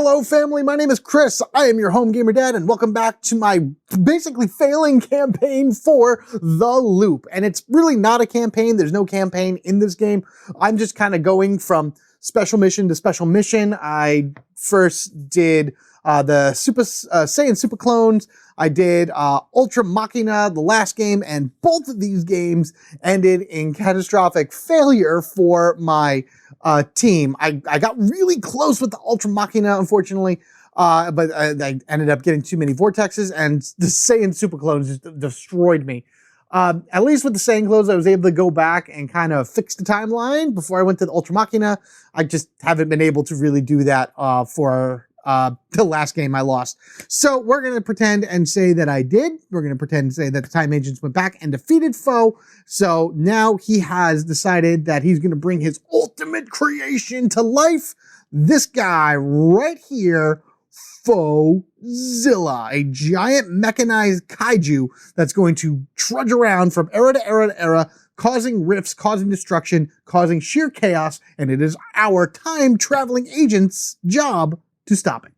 Hello family, my name is Chris. I am your home gamer dad and welcome back to my basically failing campaign for The Loop. And it's really not a campaign. There's no campaign in this game. I'm just kind of going from special mission to special mission. I first did the Super Saiyan Super Clones. I did Ultra Machina, the last game, and both of these games ended in catastrophic failure for my team. I got really close with the Ultra Machina, unfortunately, but I ended up getting too many vortexes, and the Saiyan Super Clones just destroyed me. At least with the Saiyan Clones, I was able to go back and kind of fix the timeline before I went to the Ultra Machina. I just haven't been able to really do that for the last game I lost. So we're going to pretend and say that I did. We're going to pretend and say that the time agents went back and defeated Foe. So now he has decided that he's going to bring his ultimate creation to life. This guy right here, Fauxzilla, a giant mechanized kaiju that's going to trudge around from era to era to era, causing rifts, causing destruction, causing sheer chaos, and it is our time-traveling agent's job to stop it.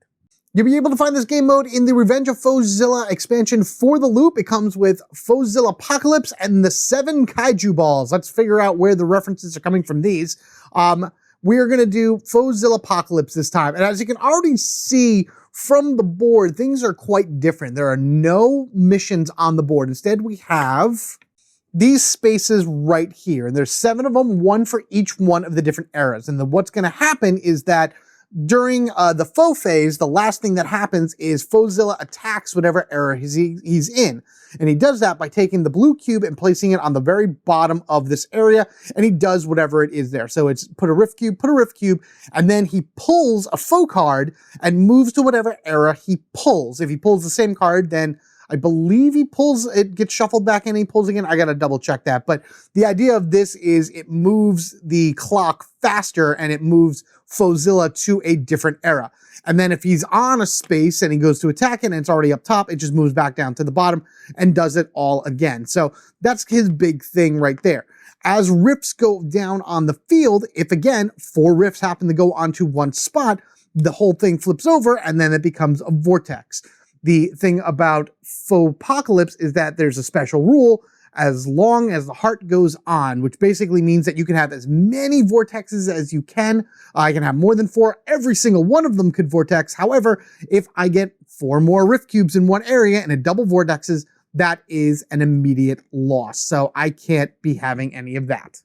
You'll be able to find this game mode in the Revenge of Fauxzilla expansion for The Loop. It comes with Fauxzilla Pocolyps and the 7 Kaiju Balls. Let's figure out where the references are coming from these. We're going to do Fauxzilla Pocolyps this time. And as you can already see from the board, things are quite different. There are no missions on the board. Instead, we have these spaces right here. And there's 7 of them, 1 for each one of the different eras. And what's going to happen is that during the Foe phase, the last thing that happens is Fauxzilla attacks whatever era he's in. And he does that by taking the blue cube and placing it on the very bottom of this area, and he does whatever it is there. So it's put a rift cube, and then he pulls a Foe card and moves to whatever era he pulls. If he pulls the same card, then I believe it gets shuffled back in, he pulls again. I gotta double check that. But the idea of this is it moves the clock faster and it moves Fauxzilla to a different era. And then if he's on a space and he goes to attack it and it's already up top, it just moves back down to the bottom and does it all again. So that's his big thing right there. As rifts go down on the field, if again, 4 rifts happen to go onto one spot, the whole thing flips over and then it becomes a vortex. The thing about Fauxpocalypse is that there's a special rule as long as the heart goes on, which basically means that you can have as many vortexes as you can. I can have more than 4. Every single one of them could vortex. However, if I get 4 more rift cubes in one area and it double vortexes, that is an immediate loss. So I can't be having any of that.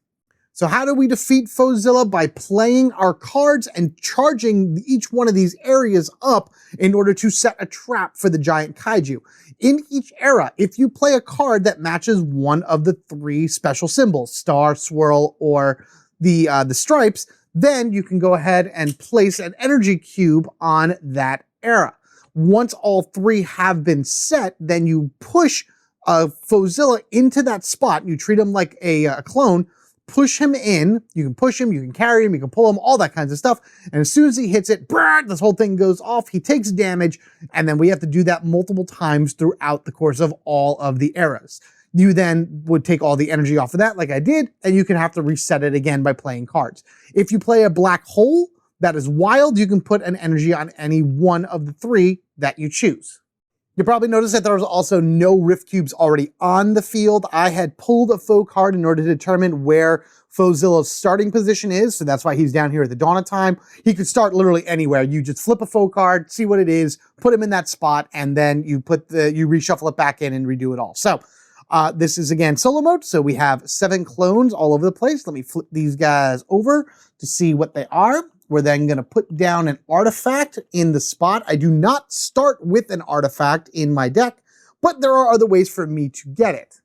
So how do we defeat Fauxzilla? By playing our cards and charging each one of these areas up in order to set a trap for the giant kaiju. In each era, if you play a card that matches one of the 3 special symbols, star, swirl, or the stripes, then you can go ahead and place an energy cube on that era. Once all 3 have been set, then you push Fauxzilla into that spot. You treat him like a clone, push him in, you can push him, you can carry him, you can pull him, all that kinds of stuff. And as soon as he hits it, this whole thing goes off, he takes damage, and then we have to do that multiple times throughout the course of all of the eras. You then would take all the energy off of that, like I did, and you can have to reset it again by playing cards. If you play a black hole that is wild, you can put an energy on any one of the 3 that you choose. You'll probably notice that there was also no rift cubes already on the field. I had pulled a Foe card in order to determine where Fauxzilla's starting position is, so that's why he's down here at the dawn of time. He could start literally anywhere. You just flip a Foe card, see what it is, put him in that spot, and then you reshuffle it back in and redo it all. So this is again solo mode, so we have 7 clones all over the place. Let me flip these guys over to see what they are. We're then going to put down an artifact in the spot. I do not start with an artifact in my deck, but there are other ways for me to get it.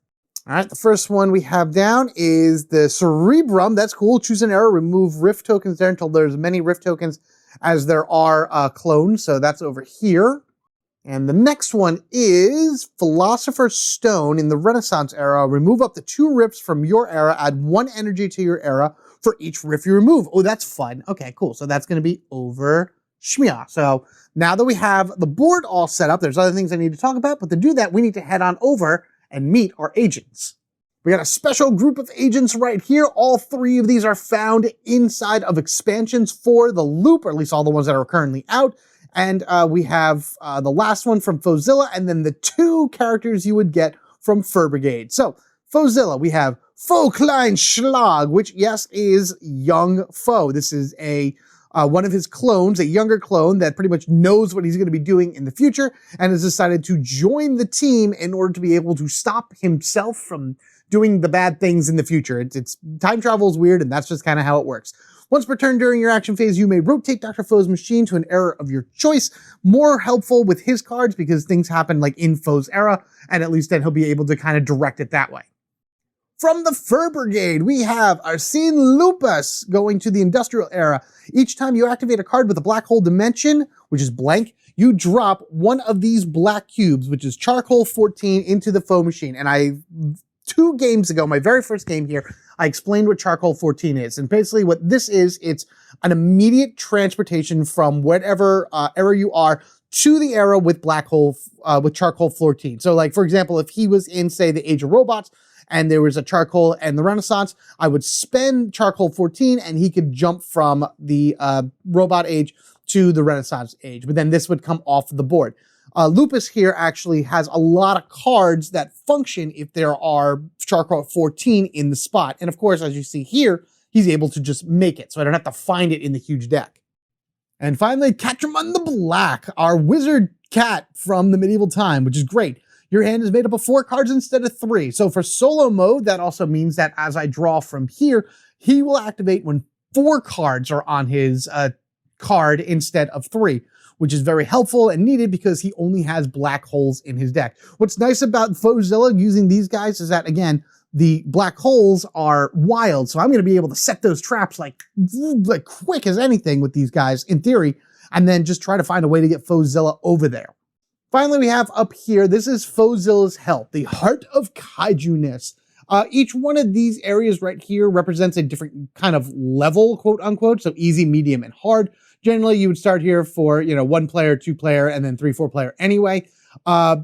All right, the first one we have down is the Cerebrum. That's cool. Choose an era, remove rift tokens there until there's as many rift tokens as there are clones. So that's over here. And the next one is Philosopher's Stone in the Renaissance era. Remove up to 2 rifts from your era. Add 1 energy to your era for each rift you remove. Oh, that's fun. Okay, cool. So that's going to be over Shmia. So now that we have the board all set up, there's other things I need to talk about, but to do that, we need to head on over and meet our agents. We got a special group of agents right here. All 3 of these are found inside of expansions for The Loop, or at least all the ones that are currently out. And we have the last one from Fauxzilla, and then the 2 characters you would get from Fur Brigade. So, Fauxzilla, we have Faux Klein Schlag, which, yes, is young Faux. This is a one of his clones, a younger clone that pretty much knows what he's going to be doing in the future and has decided to join the team in order to be able to stop himself from doing the bad things in the future. It's time travel is weird, and that's just kind of how it works. Once per turn during your action phase, you may rotate Dr. Faux's machine to an era of your choice. More helpful with his cards because things happen like in Faux's era, and at least then he'll be able to kind of direct it that way. From the Fur Brigade, we have Arsene Lupus going to the Industrial Era. Each time you activate a card with a black hole dimension, which is blank, you drop one of these black cubes, which is Charcoal 14, into the Faux machine. And 2 games ago, my very first game here, I explained what Charcoal 14 is. And basically what this is, it's an immediate transportation from whatever era you are to the era with with Charcoal 14. So like, for example, if he was in, say, the Age of Robots, and there was a Charcoal and the Renaissance, I would spend Charcoal 14 and he could jump from the Robot Age to the Renaissance Age. But then this would come off the board. Lupus here actually has a lot of cards that function if there are Charcoal 14 in the spot. And of course, as you see here, he's able to just make it, so I don't have to find it in the huge deck. And finally, Catramon the Black, our wizard cat from the medieval time, which is great. Your hand is made up of 4 cards instead of 3. So for solo mode, that also means that as I draw from here, he will activate when 4 cards are on his card instead of 3, which is very helpful and needed because he only has black holes in his deck. What's nice about Fauxzilla using these guys is that, again, the black holes are wild. So I'm going to be able to set those traps like quick as anything with these guys in theory, and then just try to find a way to get Fauxzilla over there. Finally, we have up here, this is Fauxzilla's Health, the Heart of Kaiju-ness. Each one of these areas right here represents a different kind of level, quote unquote, so easy, medium, and hard. Generally, you would start here for, 1 player, 2 player, and then 3, 4 player anyway,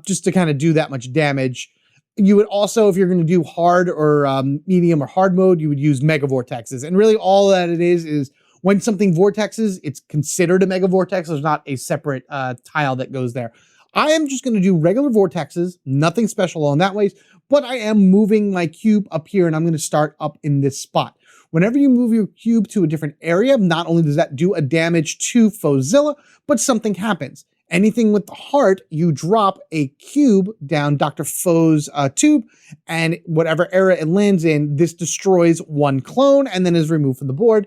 just to kind of do that much damage. You would also, if you're going to do hard or medium or hard mode, you would use Mega Vortexes. And really all that it is when something vortexes, it's considered a Mega Vortex. There's not a separate tile that goes there. I am just going to do regular vortexes, nothing special on that way, but I am moving my cube up here and I'm going to start up in this spot. Whenever you move your cube to a different area, not only does that do a damage to Fauxzilla, but something happens. Anything with the heart, you drop a cube down Dr. Faux's tube, and whatever era it lands in, this destroys 1 clone and then is removed from the board.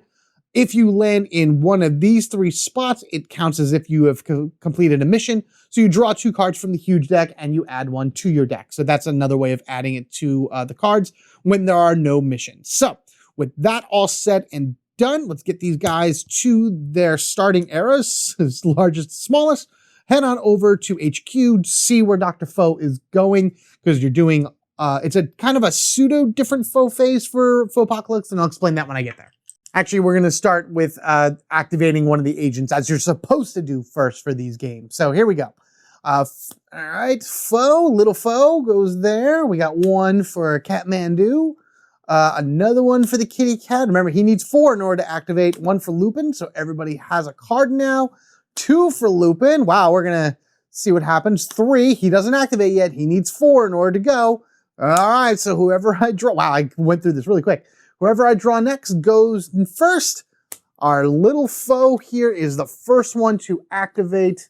If you land in one of these 3 spots, it counts as if you have completed a mission. So you draw 2 cards from the huge deck and you add 1 to your deck. So that's another way of adding it to the cards when there are no missions. So with that all said and done, let's get these guys to their starting eras, as largest to smallest. Head on over to HQ, see where Dr. Faux is going, because you're doing, it's a kind of a pseudo different Faux phase for Pocolyps, and I'll explain that when I get there. Actually, we're going to start with activating one of the agents, as you're supposed to do first for these games. So here we go. All right, Faux, little Faux goes there. We got 1 for Catmandu. Another one for the kitty cat. Remember, he needs 4 in order to activate. 1 for Lupin, so everybody has a card now. 2 for Lupin. Wow, we're going to see what happens. 3, he doesn't activate yet. He needs 4 in order to go. All right, so whoever I draw... Wow, I went through this really quick. Whoever I draw next goes first. Our little Faux here is the first one to activate.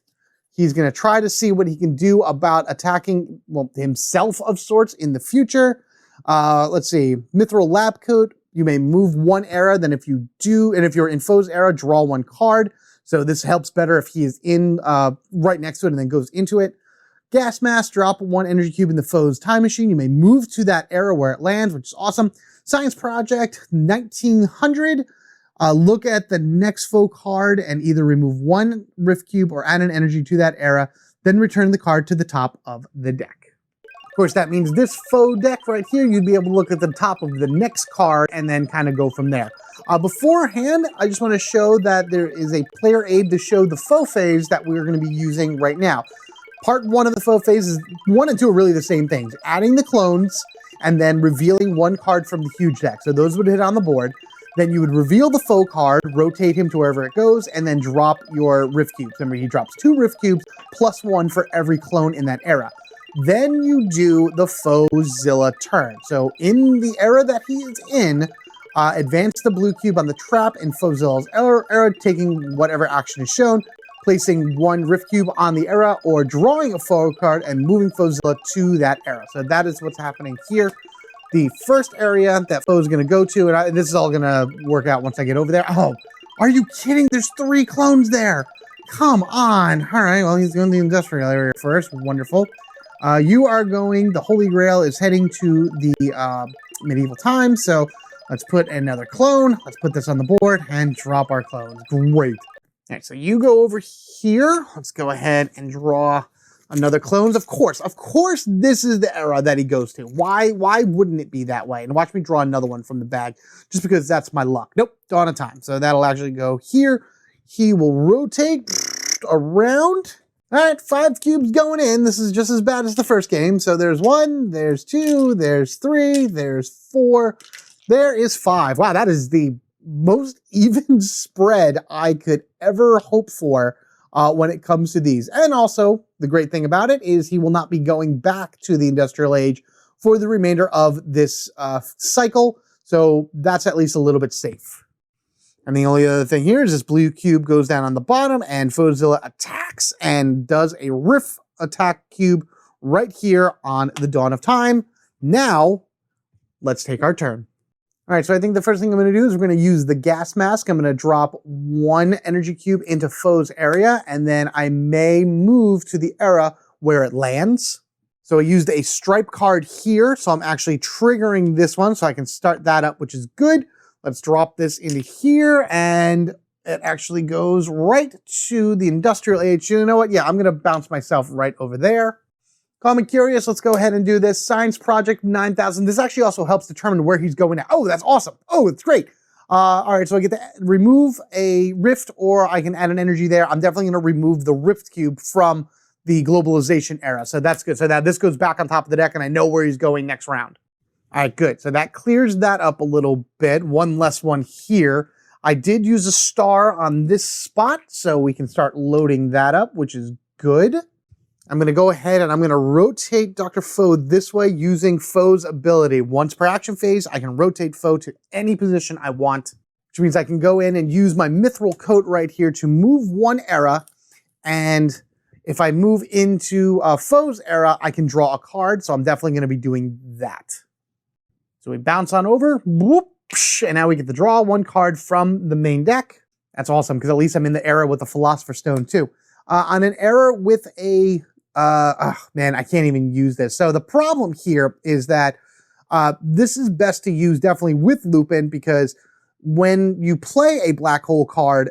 He's going to try to see what he can do about attacking, well, himself of sorts in the future. Let's see. Mithril Lab Coat. You may move 1 era. Then if you do, and if you're in Faux's era, draw 1 card. So this helps better if he is in right next to it and then goes into it. Gas Mask. Drop 1 energy cube in the Faux's time machine. You may move to that era where it lands, which is awesome. Science Project 1900. Look at the next Faux card and either remove 1 Rift Cube or add an energy to that era, then return the card to the top of the deck. Of course, that means this Faux deck right here, you'd be able to look at the top of the next card and then kind of go from there. Beforehand, I just want to show that there is a player aid to show the Faux phase that we're going to be using right now. Part 1 of the Faux phase is 1 and 2 are really the same things. Adding the clones and then revealing 1 card from the huge deck. So those would hit on the board. Then you would reveal the Faux card, rotate him to wherever it goes, and then drop your Rift Cubes. Remember, he drops 2 Rift Cubes plus 1 for every clone in that era. Then you do the Fauxzilla turn. So in the era that he is in, advance the blue cube on the trap in Fauxzilla's era, taking whatever action is shown, placing 1 Rift Cube on the era, or drawing a Faux card and moving Fauxzilla to that era. So that is what's happening here. The first area that Faux is going to go to, and this is all going to work out once I get over there. Oh, are you kidding? There's 3 clones there. Come on. All right, well, he's going to the industrial area first. Wonderful. You are going, the Holy Grail is heading to the medieval times, so let's put another clone. Let's put this on the board and drop our clones. Great. All right, so you go over here. Let's go ahead and draw another clones. Of course, this is the era that he goes to. Why wouldn't it be that way? And watch me draw another one from the bag, just because that's my luck. Nope, Dawn of Time. So that'll actually go here. He will rotate around. All right, 5 cubes going in. This is just as bad as the first game. So there's 1, there's 2, there's 3, there's 4, there is 5. Wow, that is the most even spread I could ever hope for when it comes to these. And also, the great thing about it is he will not be going back to the Industrial Age for the remainder of this cycle. So that's at least a little bit safe. And the only other thing here is this blue cube goes down on the bottom and Fauxzilla attacks and does a riff attack cube right here on the Dawn of Time. Now, let's take our turn. All right, so I think the first thing I'm going to do is we're going to use the gas mask. I'm going to drop 1 energy cube into Faux's area, and then I may move to the era where it lands. So I used a stripe card here, so I'm actually triggering this one, so I can start that up, which is good. Let's drop this into here, and it actually goes right to the Industrial Age. You know what? Yeah, I'm going to bounce myself right over there. Call me curious. Let's go ahead and do this. Science Project 9000. This actually also helps determine where he's going now. Oh, that's awesome. Oh, it's great. All right, so I get to remove a rift, or I can add an energy there. I'm definitely going to remove the rift cube from the globalization era. So that's good. So that this goes back on top of the deck, and I know where he's going next round. All right, good. So that clears that up a little bit. 1 less one here. I did use a star on this spot, so we can start loading that up, which is good. I'm going to go ahead and I'm going to rotate Dr. Faux this way using Faux's ability. Once per action phase, I can rotate Faux to any position I want, which means I can go in and use my mithril coat right here to move 1 era. And if I move into Faux's era, I can draw a card. So I'm definitely going to be doing that. So we bounce on over, whoop, and now we get to draw 1 card from the main deck. That's awesome, because at least I'm in the era with the Philosopher's Stone too. On an era with a man, I can't even use this. So the problem here is that this is best to use definitely with Lupin, because when you play a black hole card,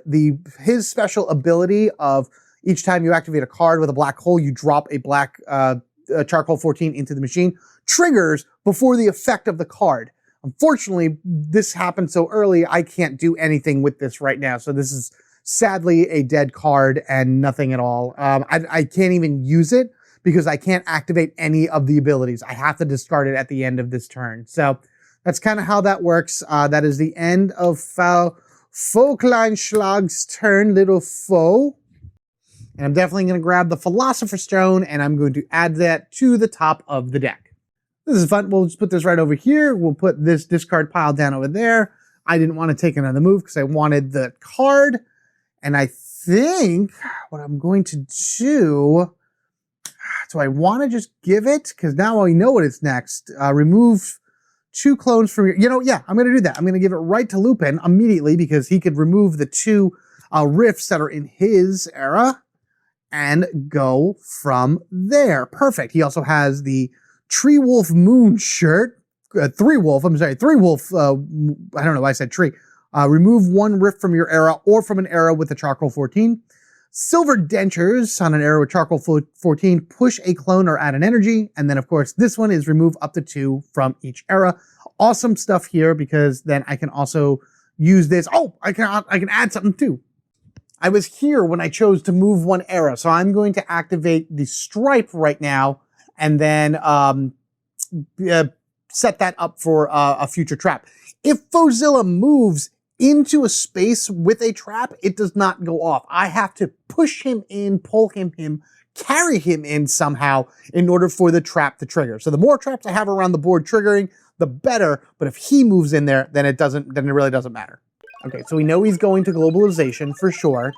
his special ability of each time you activate a card with a black hole, you drop a black charcoal 14 into the machine, triggers before the effect of the card. Unfortunately, this happened so early, I can't do anything with this right now. So this is sadly a dead card and nothing at all. I can't even use it because I can't activate any of the abilities. I have to discard it at the end of this turn. So that's kind of how that works. That is the end of Fauxkleinschlag's turn, little Faux. And I'm definitely going to grab the Philosopher's Stone and I'm going to add that to the top of the deck. This is fun. We'll just put this right over here. We'll put this discard pile down over there. I didn't want to take another move because I wanted the card. And I think what I'm going to do, so I want to just give it, because now I know what it's next. Remove 2 clones from your, yeah, I'm going to do that. I'm going to give it right to Lupin immediately, because he could remove the 2 rifts that are in his era and go from there. Perfect. He also has the Tree Wolf Moon shirt, 3 Wolf, I don't know why I said tree. Remove 1 rift from your era or from an era with a charcoal 14. Silver dentures on an era with charcoal 14, push a clone or add an energy. And then of course, this one is remove up to 2 from each era. Awesome stuff here, because then I can also use this. Oh, I can add something too. I was here when I chose to move 1 era. So I'm going to activate the stripe right now and then set that up for a future trap. If Fauxzilla moves into a space with a trap, it does not go off. I have to push him in, pull him in, carry him in somehow in order for the trap to trigger. So the more traps I have around the board triggering, the better. But if he moves in there, then it really doesn't matter. Okay, so we know he's going to globalization for sure.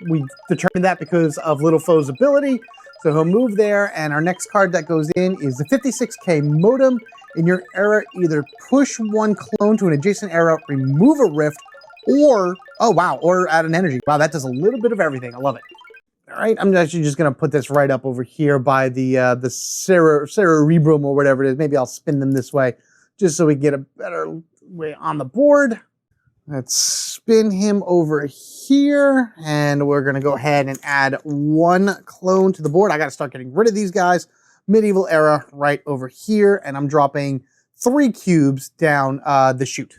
We determined that because of Little Foe's ability. So he'll move there, and our next card that goes in is the 56k modem. In your era, either push one clone to an adjacent era, remove a rift, or, oh wow, or add an energy. Wow, that does a little bit of everything. I love it. All right, I'm actually just gonna put this right up over here by the cerebrum or whatever it is. Maybe I'll spin them this way, just so we get a better way on the board. Let's spin him over here, and we're gonna go ahead and add one clone to the board. I gotta start getting rid of these guys. Medieval era right over here, and I'm dropping 3 cubes down the chute.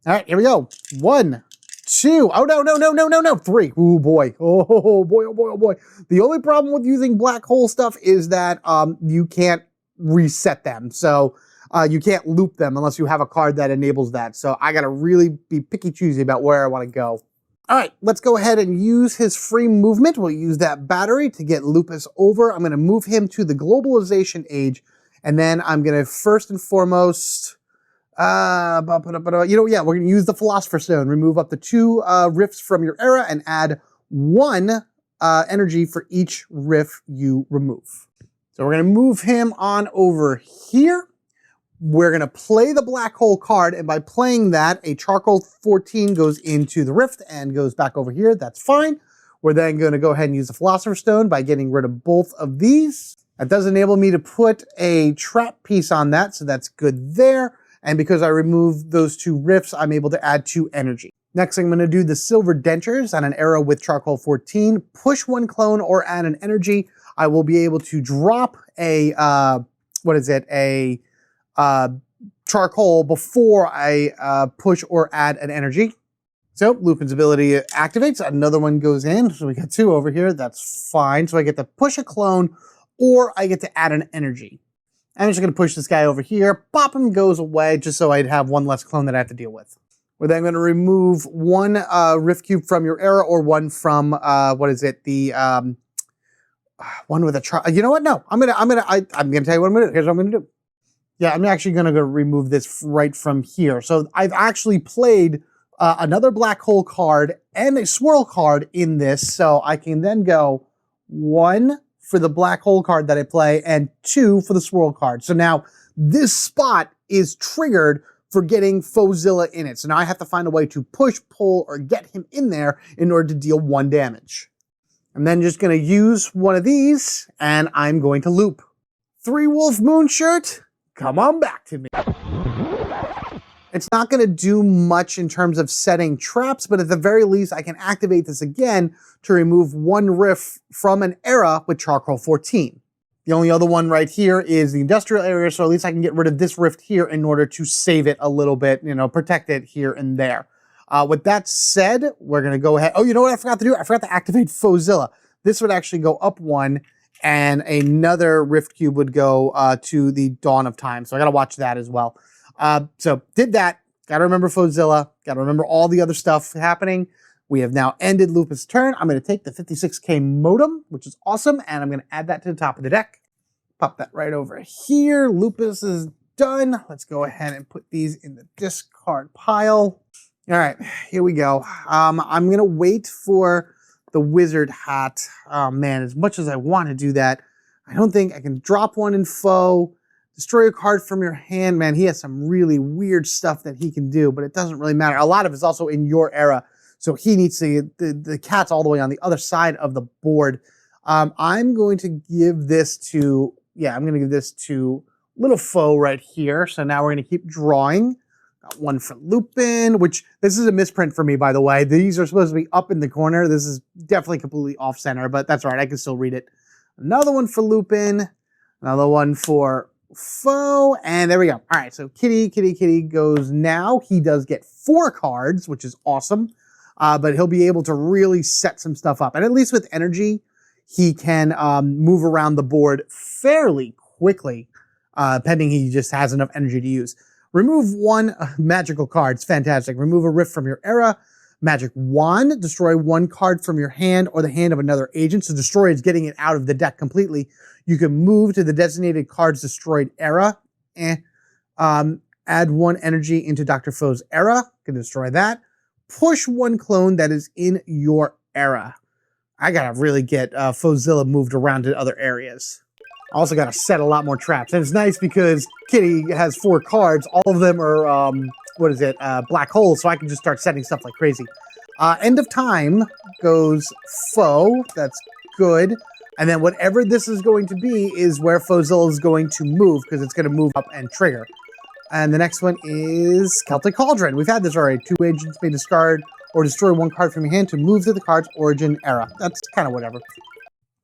All right, here we go. 1, 2. Oh, no. 3. Oh, boy. Oh, boy, oh, boy, oh, boy. The only problem with using black hole stuff is that you can't reset them. So you can't loop them unless you have a card that enables that. So I got to really be picky choosy about where I want to go. All right, let's go ahead and use his free movement. We'll use that battery to get Lupus over. I'm going to move him to the globalization age. And then I'm going to first and foremost, we're going to use the Philosopher's Stone. Remove up to 2 rifts from your era and add 1 energy for each rift you remove. So we're going to move him on over here. We're going to play the black hole card, and by playing that, a charcoal 14 goes into the rift and goes back over here. That's fine. We're then going to go ahead and use the Philosopher's Stone by getting rid of both of these. That does enable me to put a trap piece on that, so that's good there. And because I removed those 2 rifts, I'm able to add 2 energy. Next, I'm going to do the Silver Dentures on an arrow with charcoal 14. Push 1 clone or add an energy. I will be able to drop a, charcoal before I push or add an energy. So Lupin's ability activates, another one goes in, so we got 2 over here, that's fine. So I get to push a clone, or I get to add an energy. I'm just gonna push this guy over here, pop him, goes away, just so I'd have 1 less clone that I have to deal with. We're then gonna remove 1 rift cube from your era, or 1 from, one with a, you know what, no, I'm gonna tell you what I'm gonna do, here's what I'm gonna do. Yeah, I'm actually going to go remove this right from here. So I've actually played another black hole card and a swirl card in this. So I can then go 1 for the black hole card that I play and 2 for the swirl card. So now this spot is triggered for getting Fauxzilla in it. So now I have to find a way to push, pull, or get him in there in order to deal 1 damage. I'm then just going to use one of these, and I'm going to loop. 3 Wolf Moon Shirt. Come on back to me. It's not going to do much in terms of setting traps, but at the very least, I can activate this again to remove 1 rift from an era with charcoal 14. The only other one right here is the industrial area, so at least I can get rid of this rift here in order to save it a little bit, protect it here and there. With that said, we're going to go ahead. Oh, you know what I forgot to do? I forgot to activate Fauxzilla. This would actually go up 1. And another rift cube would go to the Dawn of Time. So I got to watch that as well. So did that. Got to remember Fauxzilla. Got to remember all the other stuff happening. We have now ended Lupus' turn. I'm going to take the 56k modem, which is awesome. And I'm going to add that to the top of the deck. Pop that right over here. Lupus is done. Let's go ahead and put these in the discard pile. All right, here we go. I'm going to wait for the wizard hat. Oh man, as much as I want to do that, I don't think I can drop 1 in foe, destroy a card from your hand. Man, he has some really weird stuff that he can do, but it doesn't really matter. A lot of it's also in your era, so he needs to, the cat's all the way on the other side of the board. I'm going to give this to, Little Foe right here. So now we're going to keep drawing. Got 1 for Lupin, which this is a misprint for me, by the way. These are supposed to be up in the corner. This is definitely completely off center, but that's all right. I can still read it. Another 1 for Lupin. Another 1 for Foe. And there we go. All right, so Kitty goes now. He does get 4 cards, which is awesome. But he'll be able to really set some stuff up. And at least with energy, he can move around the board fairly quickly, pending he just has enough energy to use. Remove one magical card. It's fantastic. Remove a rift from your era. Magic wand. Destroy one card from your hand or the hand of another agent. So destroy is getting it out of the deck completely. You can move to the designated card's destroyed era. Add one energy into Dr. Foe's era. Can destroy that. Push one clone that is in your era. I gotta really get Fauxzilla moved around to other areas. Also gotta set a lot more traps. And it's nice because Kitty has 4 cards. All of them are, black holes. So I can just start setting stuff like crazy. End of time goes Faux. That's good. And then whatever this is going to be is where Fauxzilla is going to move because it's going to move up and trigger. And the next one is Celtic Cauldron. We've had this already. 2 agents may discard or destroy 1 card from your hand to move to the card's origin era. That's kind of whatever.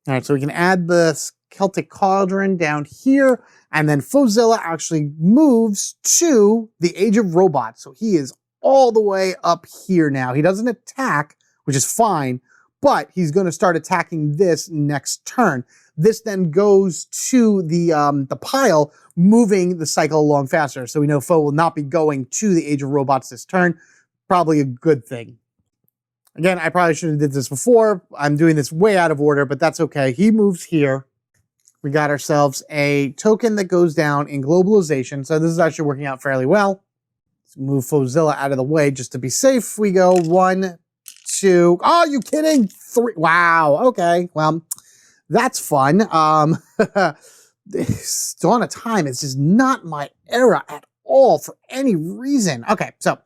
All right, so we can add the Celtic Cauldron down here. And then Fauxzilla actually moves to the Age of Robots. So he is all the way up here now. He doesn't attack, which is fine, but he's going to start attacking this next turn. This then goes to the pile, moving the cycle along faster. So we know Foe will not be going to the Age of Robots this turn. Probably a good thing. Again, I probably should have did this before. I'm doing this way out of order, but that's okay. He moves here. We got ourselves a token that goes down in globalization. So this is actually working out fairly well. Let's move Fauxzilla out of the way just to be safe. We go 1, 2. Oh, you kidding? 3. Wow. Okay. Well, that's fun. This Dawn of Time is just not my era at all for any reason. Okay. So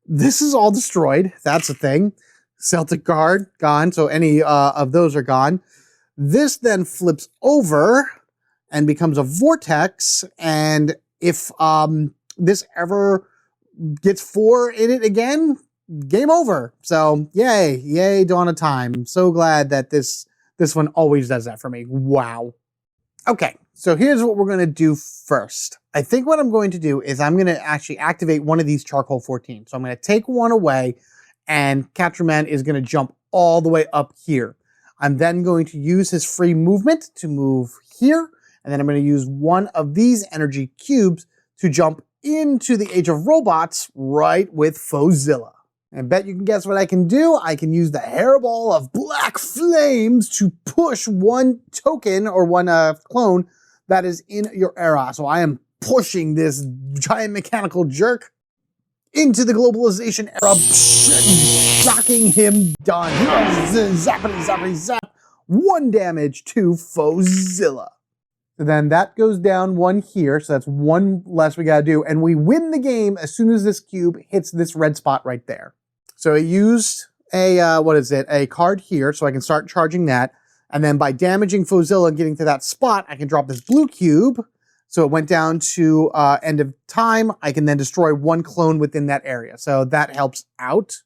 this is all destroyed. That's a thing. Celtic Guard, gone. So any of those are gone. This then flips over and becomes a vortex. And if this ever gets 4 in it again, game over. So yay, yay, Dawn of Time. I'm so glad that this one always does that for me. Wow. Okay, so here's what we're going to do first. I think what I'm going to do is I'm going to actually activate one of these Charcoal 14. So I'm going to take one away, and Capture Man is going to jump all the way up here. I'm then going to use his free movement to move here, and then I'm going to use one of these energy cubes to jump into the Age of Robots right with Fauxzilla. I bet you can guess what I can do. I can use the Hairball of Black Flames to push one token or one clone that is in your era. So I am pushing this giant mechanical jerk into the globalization era, knocking him done. Zappity, zappity, zap. 1 damage to Fauxzilla. So then that goes down 1 here. So that's 1 less we got to do. And we win the game as soon as this cube hits this red spot right there. So I used a, a card here, so I can start charging that. And then by damaging Fauxzilla and getting to that spot, I can drop this blue cube. So it went down to end of time. I can then destroy 1 clone within that area. So that helps out.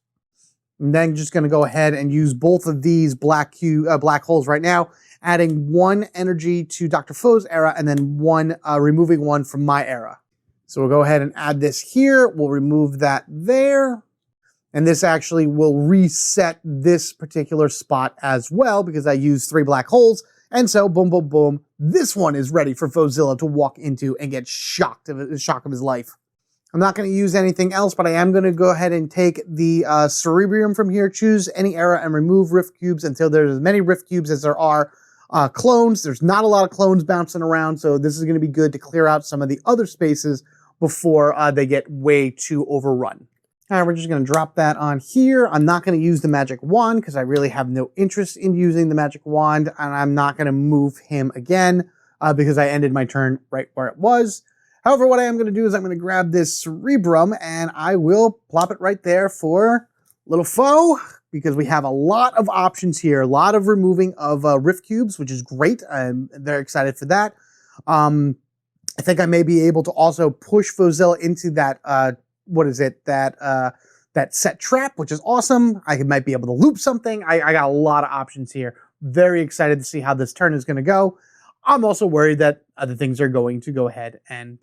I'm then just going to go ahead and use both of these black holes right now, adding 1 energy to Dr. Foe's era and then removing 1 from my era. So we'll go ahead and add this here. We'll remove that there. And this actually will reset this particular spot as well because I used 3 black holes. And so, boom, boom, boom, this one is ready for Fauxzilla to walk into and get shocked of the shock of his life. I'm not going to use anything else, but I am going to go ahead and take the Cerebrium from here, choose any era, and remove Rift Cubes until there's as many Rift Cubes as there are clones. There's not a lot of clones bouncing around, so this is going to be good to clear out some of the other spaces before they get way too overrun. All right, we're just going to drop that on here. I'm not going to use the magic wand because I really have no interest in using the magic wand, and I'm not going to move him again because I ended my turn right where it was. However, what I am going to do is I'm going to grab this Cerebrum and I will plop it right there for little Foe because we have a lot of options here, a lot of removing of Rift Cubes, which is great. I'm very excited for that. I think I may be able to also push Fauxzilla into that that set trap, which is awesome. I might be able to loop something. I got a lot of options here. Very excited to see how this turn is going to go. I'm also worried that other things are going to go ahead and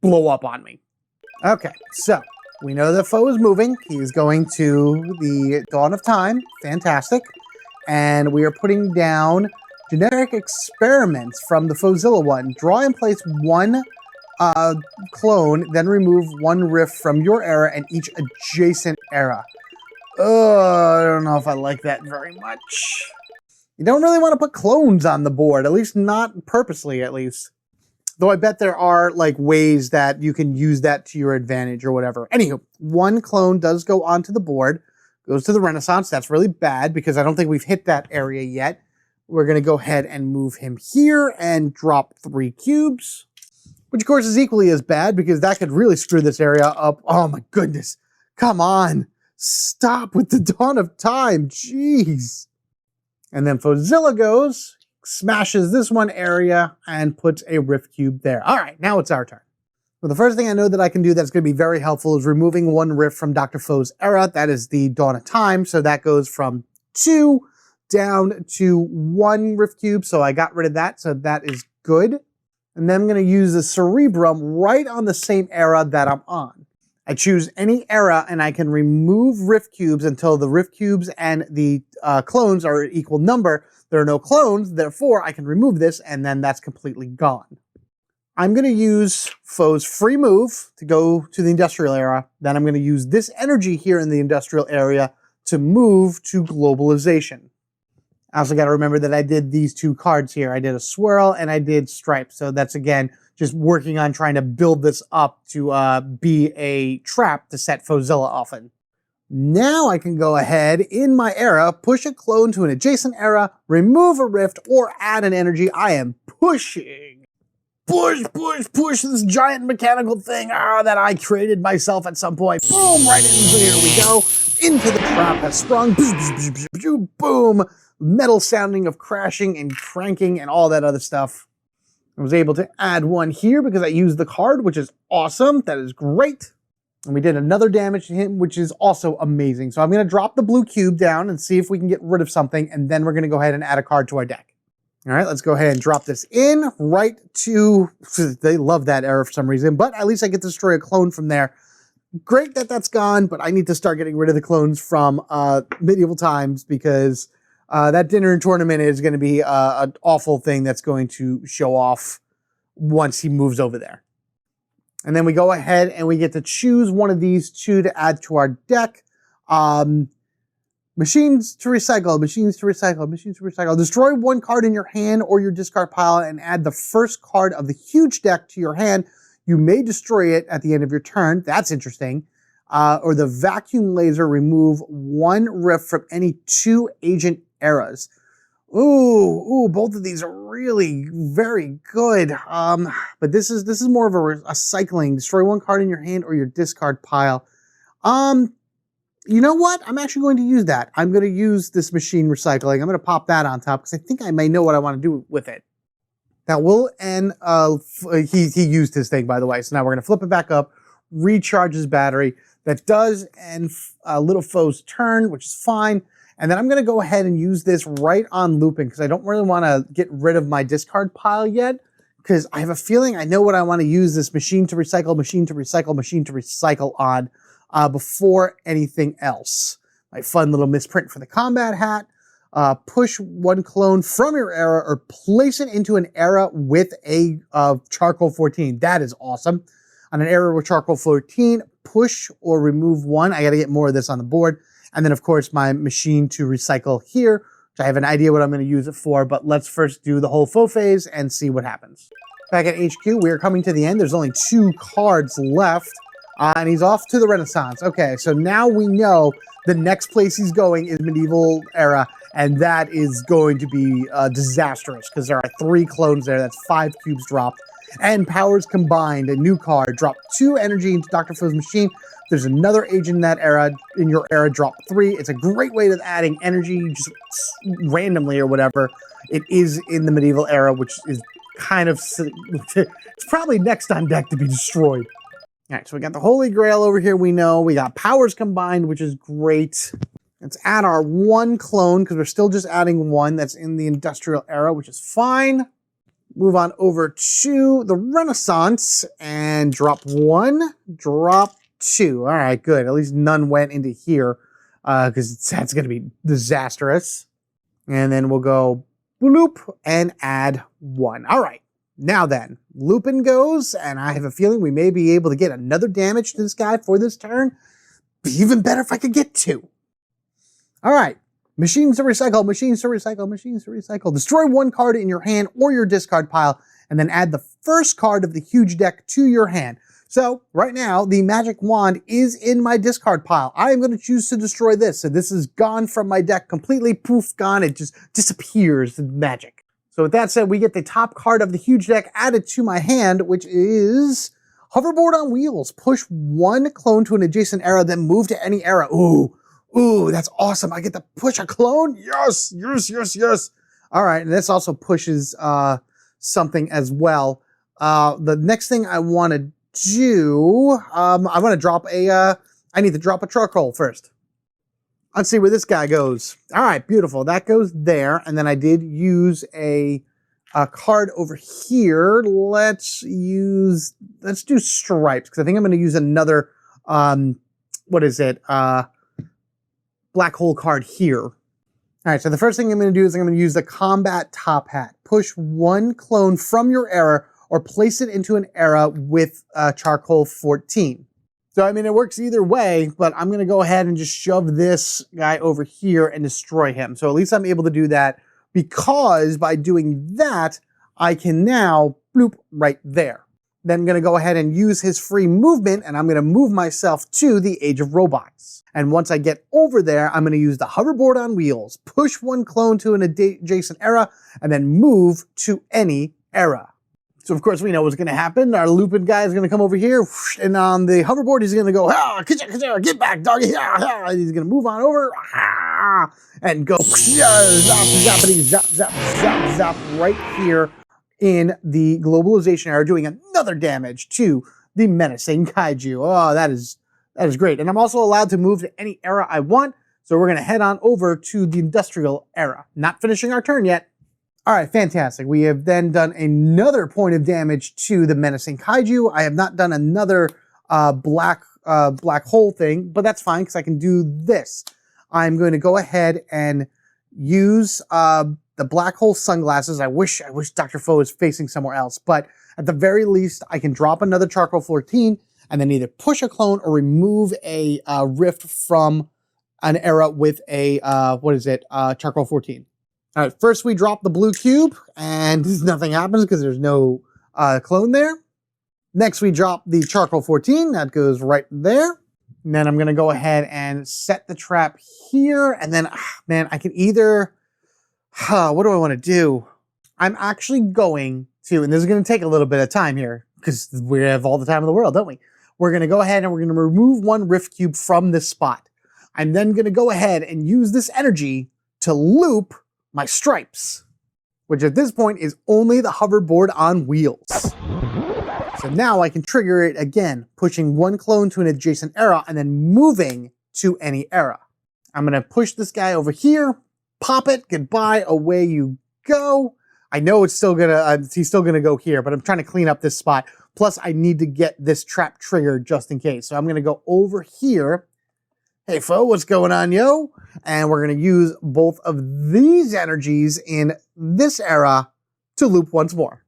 blow up on me. Okay, so we know that Foe is moving. He is going to the Dawn of Time. Fantastic. And we are putting down generic experiments from the Fauxzilla one. Draw and place 1 clone, then remove one rift from your era and each adjacent era. I don't know if I like that very much. You don't really want to put clones on the board, at least not purposely, at least. Though I bet there are like ways that you can use that to your advantage or whatever. Anywho, one clone does go onto the board, goes to the Renaissance. That's really bad because I don't think we've hit that area yet. We're going to go ahead and move him here and drop 3 cubes, which of course is equally as bad because that could really screw this area up. Oh my goodness. Come on. Stop with the dawn of time. Jeez. And then Fauxzilla goes, smashes this one area, and puts a rift cube there. All right, now it's our turn. Well, the first thing I know that I can do that's going to be very helpful is removing one rift from Dr. Foe's era. That is the dawn of time. So that goes from 2 down to 1 rift cube. So I got rid of that. So that is good. And then I'm going to use the Cerebrum right on the same era that I'm on. I choose any era and I can remove rift cubes until the rift cubes and the clones are an equal number. There are no clones, therefore I can remove this and then that's completely gone. I'm going to use Foe's free move to go to the industrial era. Then I'm going to use this energy here in the industrial area to move to globalization. I also got to remember that I did these 2 cards here. I did a swirl and I did stripe. So that's again just working on trying to build this up to be a trap to set Fauxzilla often. Now I can go ahead in my era, push a clone to an adjacent era, remove a rift, or add an energy. I am pushing. Push, push, push this giant mechanical thing that I created myself at some point. Boom, right into here we go. Into the trap has sprung. Boom. Metal sounding of crashing and cranking and all that other stuff. I was able to add 1 here because I used the card, which is awesome. That is great. And we did another damage to him, which is also amazing. So I'm going to drop the blue cube down and see if we can get rid of something. And then we're going to go ahead and add a card to our deck. All right, let's go ahead and drop this in right to, they love that error for some reason, but at least I get to destroy a clone from there. Great that that's gone, but I need to start getting rid of the clones from medieval times because that dinner and tournament is going to be an awful thing that's going to show off once he moves over there. And then we go ahead and we get to choose one of these 2 to add to our deck. Machines to recycle, machines to recycle, machines to recycle. Destroy 1 card in your hand or your discard pile and add the first card of the huge deck to your hand. You may destroy it at the end of your turn. That's interesting. Or the vacuum laser, remove 1 rift from any 2 agent eras. Ooh, both of these are really very good. But this is more of a cycling. Destroy 1 card in your hand or your discard pile. You know what? I'm actually going to use that. I'm going to use this machine recycling. I'm going to pop that on top because I think I may know what I want to do with it. Now we'll end, he used his thing, by the way. So now we're going to flip it back up, recharge his battery. That does end Little Foe's turn, which is fine. And then I'm going to go ahead and use this right on looping because I don't really want to get rid of my discard pile yet because I have a feeling I know what I want to use this machine to recycle, machine to recycle, machine to recycle on before anything else. My fun little misprint for the combat hat. Push 1 clone from your era or place it into an era with a charcoal 14. That is awesome. On an era with charcoal 14, push or remove 1. I got to get more of this on the board. And then, of course, my machine to recycle here, which I have an idea what I'm going to use it for, but let's first do the whole faux phase and see what happens. Back at HQ, we are coming to the end. There's only 2 cards left, and he's off to the Renaissance. Okay, so now we know the next place he's going is medieval era, and that is going to be disastrous because there are 3 clones there. That's 5 cubes dropped. And powers combined, a new card. Drop 2 energy into Dr. Foe's machine. There's another agent in that era, in your era, drop 3. It's a great way of adding energy just randomly or whatever. It is in the medieval era, which is kind of, it's probably next on deck to be destroyed. All right, so we got the Holy Grail over here, we know. We got powers combined, which is great. Let's add our 1 clone, because we're still just adding 1 that's in the industrial era, which is fine. Move on over to the Renaissance and drop 1, drop 2. All right, good. At least none went into here because that's going to be disastrous. And then we'll go bloop and add 1. All right. Now then, Lupin goes, and I have a feeling we may be able to get another damage to this guy for this turn. Be even better if I could get 2. All right. Machines to recycle, machines to recycle, machines to recycle. Destroy 1 card in your hand or your discard pile, and then add the first card of the huge deck to your hand. So right now, the magic wand is in my discard pile. I am going to choose to destroy this. So this is gone from my deck completely, poof, gone. It just disappears, the magic. So with that said, we get the top card of the huge deck added to my hand, which is Hoverboard on Wheels. Push 1 clone to an adjacent era, then move to any era. Ooh, that's awesome. I get to push a clone? Yes, yes, yes, yes. All right, and this also pushes something as well. The next thing I want to do, I want to drop I need to drop a charcoal first. Let's see where this guy goes. All right, beautiful. That goes there, and then I did use a card over here. Let's do stripes, because I think I'm going to use another, black hole card here. All right, so the first thing I'm going to do is I'm going to use the combat top hat. Push 1 clone from your era or place it into an era with charcoal 14. So, I mean, it works either way, but I'm going to go ahead and just shove this guy over here and destroy him. So at least I'm able to do that, because by doing that, I can now bloop right there. Then I'm going to go ahead and use his free movement, and I'm going to move myself to the Age of Robots. And once I get over there, I'm going to use the Hoverboard on Wheels, push 1 clone to an adjacent era, and then move to any era. So, of course, we know what's going to happen. Our Lupin guy is going to come over here, and on the hoverboard, he's going to go, get back, doggy. And he's going to move on over and go zappity, zap, zap, zap, zap right here in the globalization era, doing another damage to the menacing kaiju. Oh, that is great. And I'm also allowed to move to any era I want. So we're going to head on over to the industrial era. Not finishing our turn yet. All right, fantastic. We have then done another point of damage to the menacing kaiju. I have not done another black hole thing, but that's fine because I can do this. I'm going to go ahead and use the black hole sunglasses. I wish Dr. Foe was facing somewhere else, but at the very least, I can drop another charcoal 14 and then either push a clone or remove a rift from an era with a charcoal 14. All right, first we drop the blue cube, and nothing happens because there's no clone there. Next, we drop the charcoal 14. That goes right there. And then I'm going to go ahead and set the trap here. And then, man, I can either... what do I want to do? I'm actually going to, and this is going to take a little bit of time here, because we have all the time in the world, don't we? We're going to go ahead and we're going to remove 1 rift cube from this spot. I'm then going to go ahead and use this energy to loop my stripes, which at this point is only the hoverboard on wheels. So now I can trigger it again, pushing 1 clone to an adjacent era and then moving to any era. I'm going to push this guy over here, pop it, goodbye, away you go. I know it's still gonna, he's still gonna go here, but I'm trying to clean up this spot. Plus I need to get this trap triggered just in case. So I'm gonna go over here. Hey, Foe, what's going on, yo? And we're going to use both of these energies in this era to loop once more.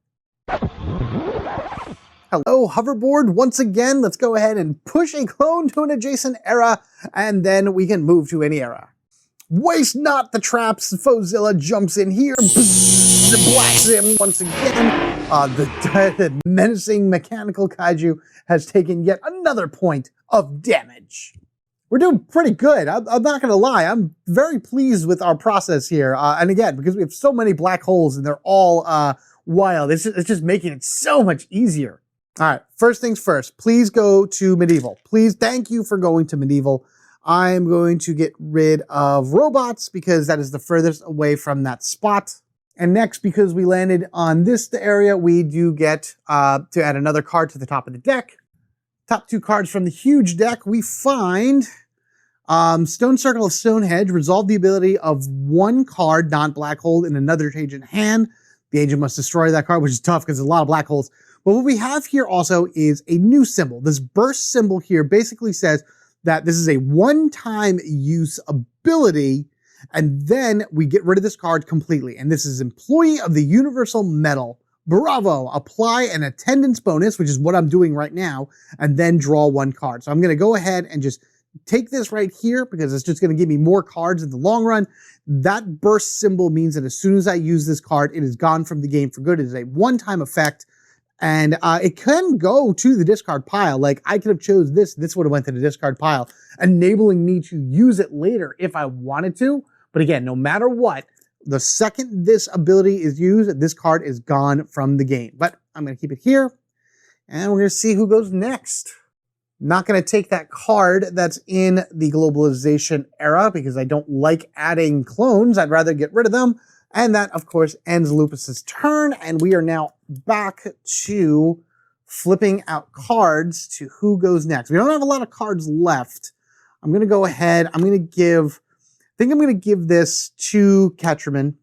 Hello, hoverboard, once again. Let's go ahead and push a clone to an adjacent era, and then we can move to any era. Waste not the traps. Fauxzilla jumps in here, blasts him once again. The menacing mechanical kaiju has taken yet another point of damage. We're doing pretty good. I'm not going to lie. I'm very pleased with our process here. And again, because we have so many black holes and they're all wild, it's just making it so much easier. All right, first things first, please go to medieval. Please, thank you for going to medieval. I'm going to get rid of robots because that is the furthest away from that spot. And next, because we landed on this area, we do get to add another card to the top of the deck. Top 2 cards from the huge deck, we find Stone Circle of Stonehenge. Resolve the ability of 1 card, non-black hole, in another agent hand. The agent must destroy that card, which is tough because there's a lot of black holes. But what we have here also is a new symbol. This burst symbol here basically says that this is a one-time use ability, and then we get rid of this card completely. And this is Employee of the Universal Metal. Bravo. Apply an attendance bonus, which is what I'm doing right now, and then draw one card. So I'm going to go ahead and just take this right here because it's just going to give me more cards in the long run. That burst symbol means that as soon as I use this card, it is gone from the game for good. It is a one-time effect, and it can go to the discard pile. Like, I could have chose this would have went to the discard pile, enabling me to use it later if I wanted to. But again, no matter what, the second this ability is used, this card is gone from the game. But I'm going to keep it here, and we're going to see who goes next. Not going to take that card that's in the globalization era because I don't like adding clones. I'd rather get rid of them. And that, of course, ends Lupus's turn. And we are now back to flipping out cards to who goes next. We don't have a lot of cards left. I'm going to go ahead. I think I'm going to give this to Ketcherman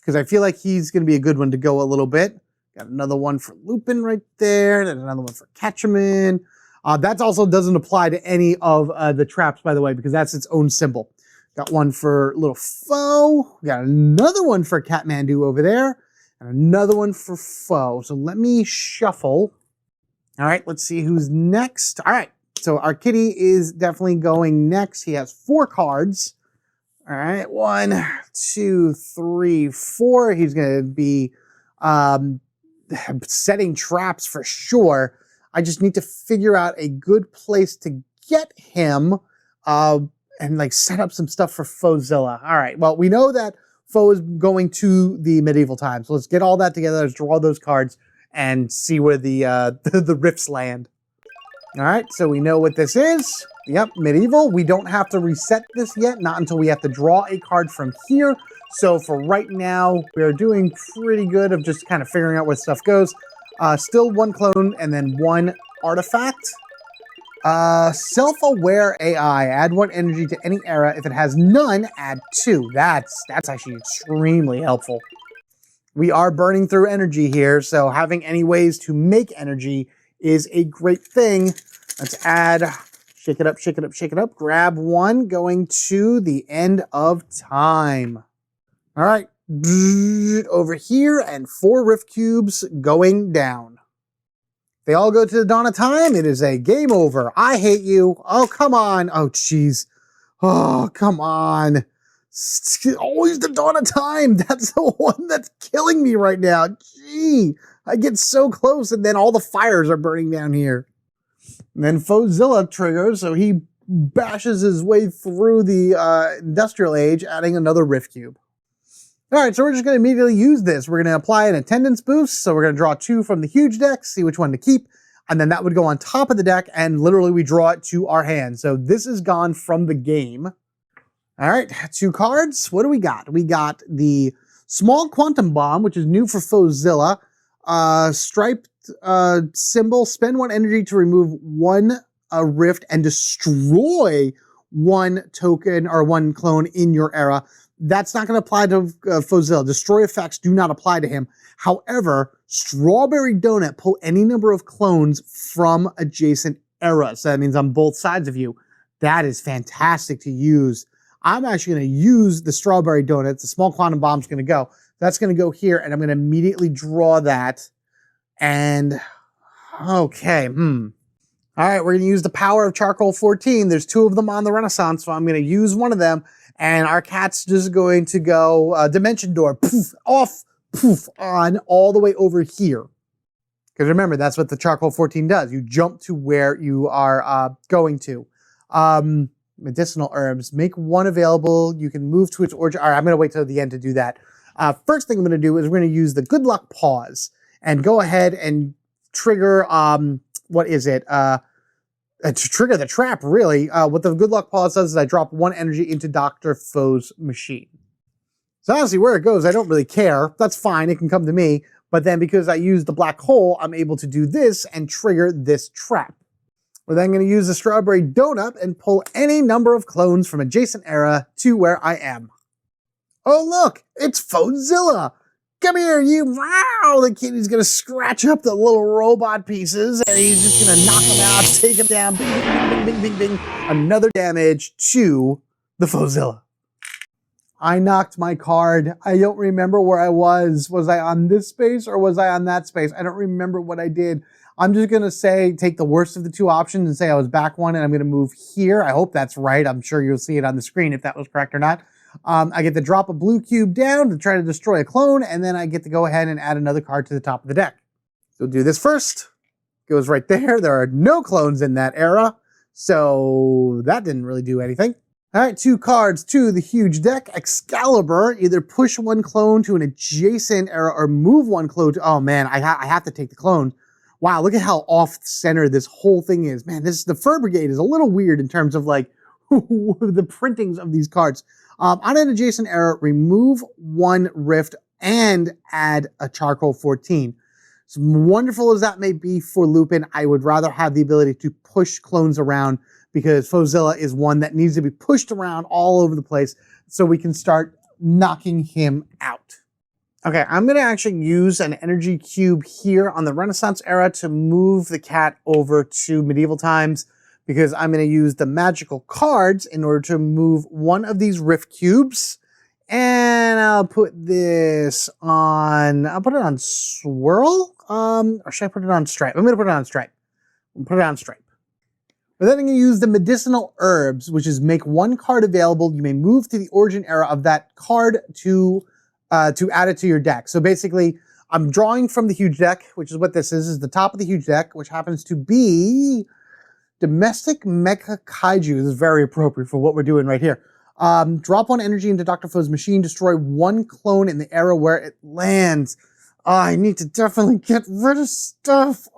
because I feel like he's going to be a good one to go a little bit. Got another one for Lupin right there. Then another one for Ketcherman. That also doesn't apply to any of the traps, by the way, because that's its own symbol. Got one for Little Foe. We got another one for Catmandu over there. And another one for Foe. So let me shuffle. All right, let's see who's next. All right, so our kitty is definitely going next. He has 4 cards. All right, 1, 2, 3, 4. He's going to be setting traps for sure. I just need to figure out a good place to get him and like set up some stuff for Fauxzilla. All right, well, we know that Foe is going to the medieval times. So let's get all that together. Let's draw those cards and see where the the rifts land. All right, so we know what this is. Yep, medieval. We don't have to reset this yet, not until we have to draw a card from here. So for right now, we are doing pretty good of just kind of figuring out where stuff goes. Still 1 clone and then 1 artifact. Self-aware AI. Add 1 energy to any era. If it has none, add 2. That's actually extremely helpful. We are burning through energy here, so having any ways to make energy is a great thing. Let's add, shake it up, shake it up, shake it up. Grab 1 going to the end of time. All right. Over here, and 4 rift cubes going down. They all go to the dawn of time. It is a game over. I hate you. Oh, come on. Oh, jeez. Oh, come on. Always the dawn of time. That's the one that's killing me right now. Gee, I get so close, and then all the fires are burning down here. And then Fauxzilla triggers, so he bashes his way through the industrial age, adding another rift cube. All right, so we're just going to immediately use this. We're going to apply an attendance boost. So we're going to draw 2 from the huge deck, see which one to keep. And then that would go on top of the deck, and literally we draw it to our hand. So this is gone from the game. All right, 2 cards. What do we got? We got the small quantum bomb, which is new for Fauxzilla. Striped symbol. Spend 1 energy to remove 1 rift and destroy 1 token or 1 clone in your era. That's not going to apply to Fauxzilla. Destroy effects do not apply to him. However, Strawberry Donut pull any number of clones from adjacent eras. So that means on both sides of you. That is fantastic to use. I'm actually going to use the Strawberry Donut. The small quantum bomb is going to go. That's going to go here, and I'm going to immediately draw that. And, okay, All right, we're going to use the power of Charcoal 14. There's 2 of them on the Renaissance, so I'm going to use one of them. And our cat's just going to go Dimension Door, poof, off, poof, on, all the way over here. Because remember, that's what the Charcoal 14 does. You jump to where you are going to. Medicinal herbs. Make 1 available. You can move to its origin. All right, I'm going to wait till the end to do that. First thing I'm going to do is we're going to use the Good Luck Pause. And go ahead and trigger, what is it? To trigger the trap, really. What the Good Luck Pause does is I drop 1 energy into Dr. Foe's machine. So honestly, where it goes, I don't really care. That's fine, it can come to me. But then because I use the black hole, I'm able to do this and trigger this trap. We're then going to use the Strawberry Donut and pull any number of clones from adjacent era to where I am. Oh look, it's Fauxzilla! Come here, you! Wow! The kitty's gonna scratch up the little robot pieces, and he's just gonna knock them out, take them down, bing, bing, bing, bing, bing, bing, bing. Another damage to the Fauxzilla. I knocked my card. I don't remember where I was. Was I on this space or was I on that space? I don't remember what I did. I'm just going to say, take the worst of the two options and say I was back one and I'm going to move here. I hope that's right. I'm sure you'll see it on the screen if that was correct or not. I get to drop a blue cube down to try to destroy a clone, and then I get to go ahead and add another card to the top of the deck. So do this first. Goes right there. There are no clones in that era, so that didn't really do anything. All right, 2 cards to the huge deck. Excalibur, either push 1 clone to an adjacent era or move 1 clone to, oh man, I have to take the clone. Wow, look at how off-center this whole thing is. Man, the Fur Brigade is a little weird in terms of like the printings of these cards. On an adjacent era, remove 1 rift and add a charcoal 14. As wonderful as that may be for Lupin, I would rather have the ability to push clones around because Fauxzilla is one that needs to be pushed around all over the place so we can start knocking him out. Okay, I'm going to actually use an energy cube here on the Renaissance era to move the cat over to medieval times, because I'm going to use the magical cards in order to move 1 of these rift cubes. And I'll put this on, I'll put it on swirl, or should I put it on stripe? I'm going to put it on stripe. I'll put it on stripe. But then I'm going to use the medicinal herbs, which is make 1 card available. You may move to the origin era of that card to add it to your deck. So basically, I'm drawing from the huge deck, which is what this is the top of the huge deck, which happens to be Domestic Mecha Kaiju. This is very appropriate for what we're doing right here. Drop 1 energy into Dr. Fo's machine, destroy 1 clone in the era where it lands. I need to definitely get rid of stuff.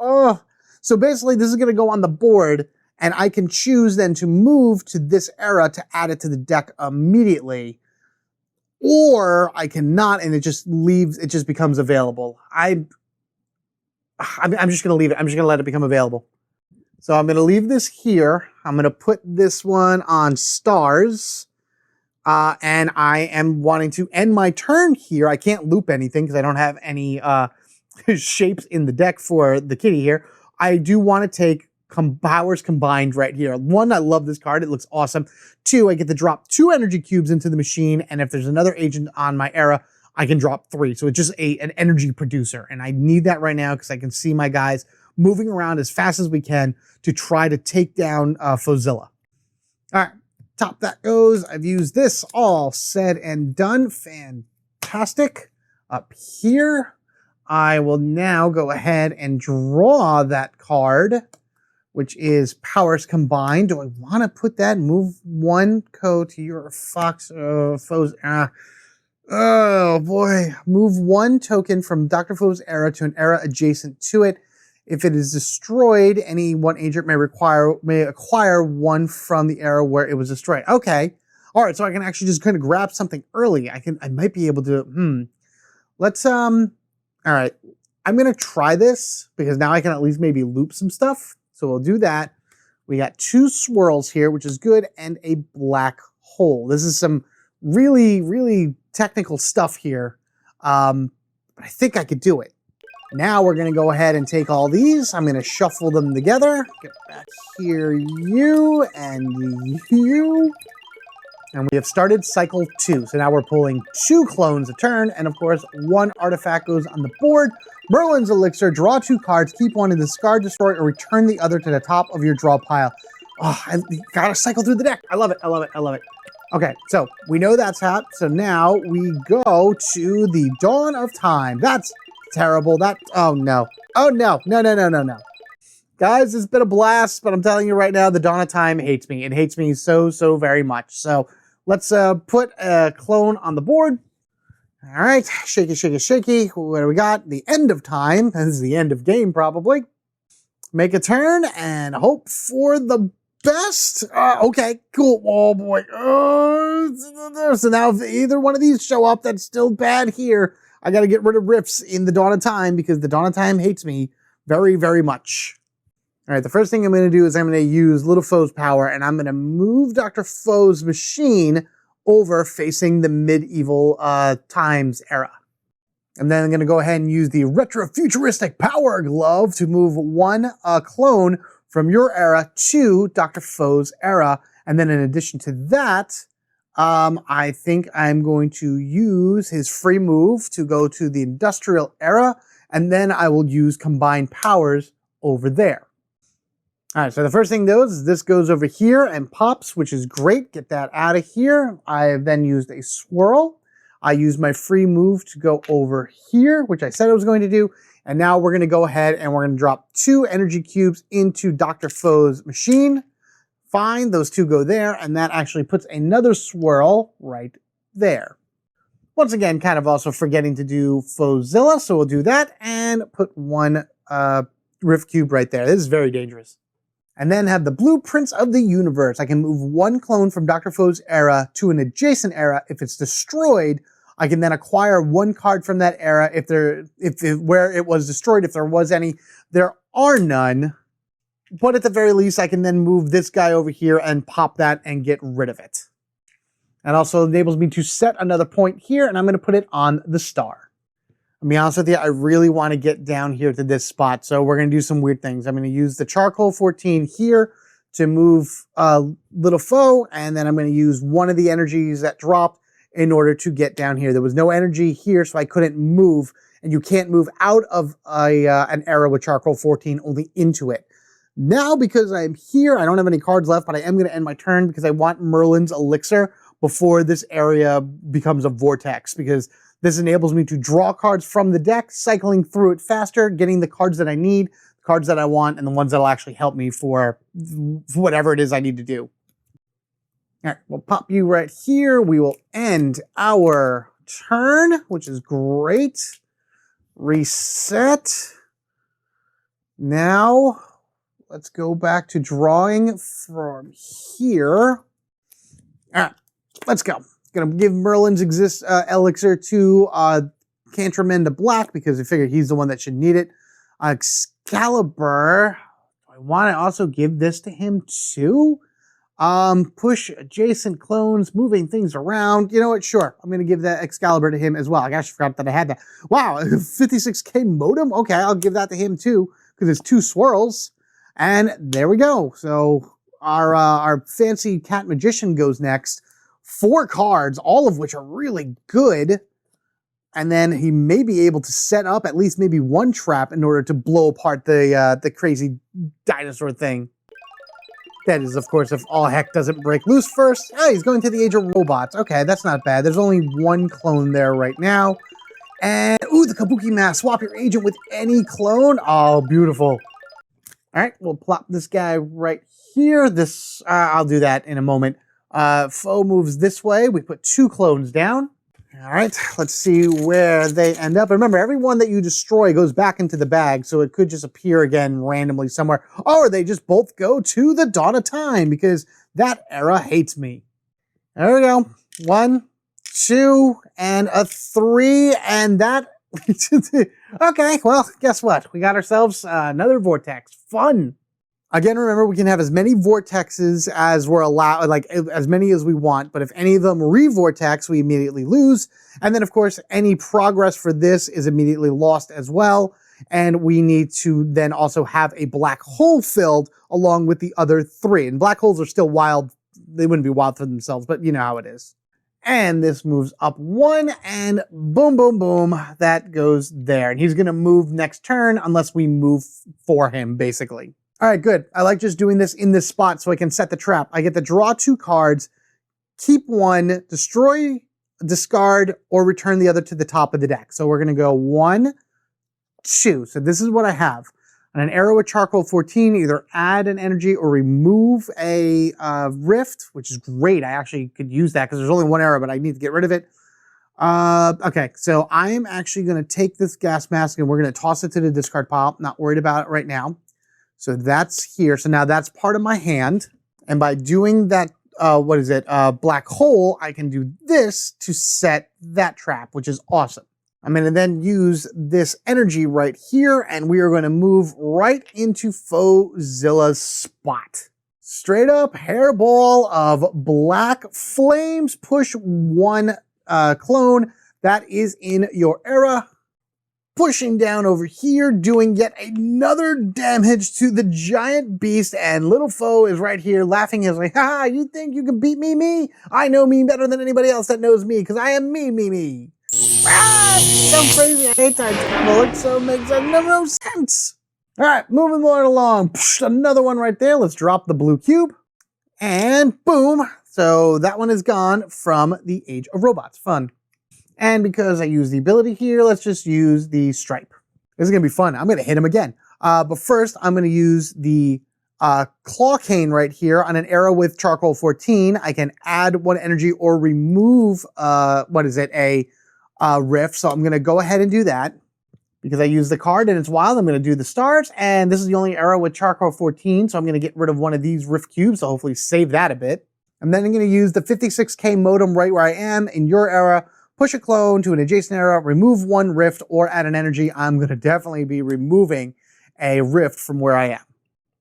So basically, this is going to go on the board, and I can choose then to move to this era to add it to the deck immediately. Or I cannot, and it just leaves, it just becomes available. I'm just going to leave it. I'm just going to let it become available. So I'm going to leave this here. I'm going to put this one on stars. And I am wanting to end my turn here. I can't loop anything because I don't have any shapes in the deck for the kitty here. I do want to take powers combined right here. 1, I love this card. It looks awesome. 2, I get to drop 2 energy cubes into the machine. And if there's another agent on my era, I can drop 3. So it's just an energy producer. And I need that right now because I can see my guys moving around as fast as we can to try to take down Fauxzilla. All right, top that goes. I've used this, all said and done. Fantastic. Up here, I will now go ahead and draw that card, which is powers combined. Do I want to put that? Move 1 code to your oh boy. Move 1 token from Dr. Fo's era to an era adjacent to it. If it is destroyed, any 1 agent may acquire 1 from the era where it was destroyed. Okay. All right. So I can actually just kind of grab something early. I might be able to, let's, all right. I'm going to try this because now I can at least maybe loop some stuff. So we'll do that. We got 2 swirls here, which is good, and a black hole. This is some really, really technical stuff here. But I think I could do it. Now we're going to go ahead and take all these. I'm going to shuffle them together. Get back here, you and you. And we have started cycle 2. So now we're pulling 2 clones a turn. And of course, 1 artifact goes on the board. Merlin's Elixir, draw 2 cards, keep 1 and discard, destroy, or return the other to the top of your draw pile. Oh, I gotta cycle through the deck. I love it, I love it, I love it. Okay, so we know that's hot. So now we go to the Dawn of Time. That's terrible. Oh no. Oh no, no, no, no, no, no. Guys, it's been a blast, but I'm telling you right now, the Dawn of Time hates me. It hates me so, so very much. So let's put a clone on the board. All right, shaky, shaky, shaky. What do we got? The End of Time. This is the end of game, probably. Make a turn and hope for the best. Okay, cool. Oh, boy. So now if either one of these show up, that's still bad here. I got to get rid of rifts in the Dawn of Time because the Dawn of Time hates me very, very much. All right, the first thing I'm going to do is I'm going to use Little Fo's power, and I'm going to move Dr. Fo's machine over facing the medieval times era. And then I'm going to go ahead and use the retro-futuristic power glove to move 1 clone from your era to Dr. Fo's era. And then in addition to that, I think I'm going to use his free move to go to the industrial era, and then I will use combined powers over there. All right, so the first thing does is this goes over here and pops, which is great. Get that out of here. I have then used a swirl. I used my free move to go over here, which I said I was going to do. And now we're going to go ahead and we're going to drop 2 energy cubes into Dr. Fo's machine. Fine, those 2 go there, and that actually puts another swirl right there. Once again, kind of also forgetting to do Fauxzilla, so we'll do that and put 1 Rift Cube right there. This is very dangerous. And then have the blueprints of the universe. I can move 1 clone from Dr. Fo's era to an adjacent era. If it's destroyed, I can then acquire 1 card from that era where it was destroyed, if there was any. There are none. But at the very least, I can then move this guy over here and pop that and get rid of it. And also enables me to set another point here, and I'm going to put it on the star. I'll be honest with you, I really want to get down here to this spot, so we're going to do some weird things. I'm going to use the charcoal 14 here to move little foe, and then I'm going to use one of the energies that dropped in order to get down here. There was no energy here, so I couldn't move, and you can't move out of an era with charcoal 14, only into it. Now, because I'm here, I don't have any cards left, but I am going to end my turn because I want Merlin's elixir before this area becomes a vortex, because this enables me to draw cards from the deck, cycling through it faster, getting the cards that I need, the cards that I want, and the ones that will actually help me for whatever it is I need to do. All right, we'll pop you right here. We will end our turn, which is great. Reset. Now, let's go back to drawing from here. All right, let's go. Gonna give Merlin's elixir to Cantramenda Black because I figure he's the one that should need it. Excalibur, do I want to also give this to him too? Push adjacent clones, moving things around. You know what? Sure, I'm gonna give that Excalibur to him as well. I actually forgot that I had that. Wow, 56k modem. Okay, I'll give that to him too because it's 2 swirls. And there we go. So our fancy cat magician goes next. 4 cards, all of which are really good. And then he may be able to set up at least maybe 1 trap in order to blow apart the crazy dinosaur thing. That is, of course, if all heck doesn't break loose first. Oh, he's going to the Age of Robots. Okay, that's not bad. There's only 1 clone there right now. And, ooh, the Kabuki Mask. Swap your agent with any clone. Oh, beautiful. All right, we'll plop this guy right here. I'll do that in a moment. Foe moves this way. We put 2 clones down. All right, let's see where they end up. Remember, every one that you destroy goes back into the bag, so it could just appear again randomly somewhere. Or they just both go to the dawn of time, because that era hates me. There we go. 1, 2, and a 3, and that... Okay, well, guess what? We got ourselves another vortex. Fun! Again, remember, we can have as many vortexes as we're allowed, like as many as we want, but if any of them re-vortex, we immediately lose. And then, of course, any progress for this is immediately lost as well. And we need to then also have a black hole filled along with the other 3. And black holes are still wild. They wouldn't be wild for themselves, but you know how it is. And this moves up 1, and boom, boom, boom, that goes there. And he's going to move next turn unless we move for him, basically. All right, good. I like just doing this in this spot so I can set the trap. I get to draw 2 cards, keep 1, destroy, discard, or return the other to the top of the deck. So we're going to go 1, 2. So this is what I have. On an arrow with charcoal 14, either add an energy or remove a rift, which is great. I actually could use that because there's only 1 arrow, but I need to get rid of it. Okay, so I am actually going to take this gas mask and we're going to toss it to the discard pile. Not worried about it right now. So that's here. So now that's part of my hand. And by doing that, black hole, I can do this to set that trap, which is awesome. I'm going to then use this energy right here, and we are going to move right into Fauxzilla's spot. Straight up hairball of black flames. Push 1 clone that is in your era. pushing down over here, doing yet another damage to the giant beast, and little foe is right here laughing. He's like, haha, you think you can beat me? I know me better than anybody else that knows me, because I am me. Ah, so crazy. I hate time travel. It so makes no sense. All right, moving right along. Psh, another one right there. Let's drop the blue cube. And boom. So that one is gone from the Age of Robots. Fun. And because I use the ability here, let's just use the stripe. This is going to be fun. I'm going to hit him again. But first, I'm going to use the claw cane right here on an arrow with charcoal 14. I can add 1 energy or remove, a rift. So I'm going to go ahead and do that. Because I use the card and it's wild, I'm going to do the stars. And this is the only arrow with charcoal 14. So I'm going to get rid of one of these rift cubes. So hopefully save that a bit. And then I'm going to use the 56k modem right where I am in your era. Push a clone to an adjacent era, remove 1 rift, or add an energy. I'm going to definitely be removing a rift from where I am.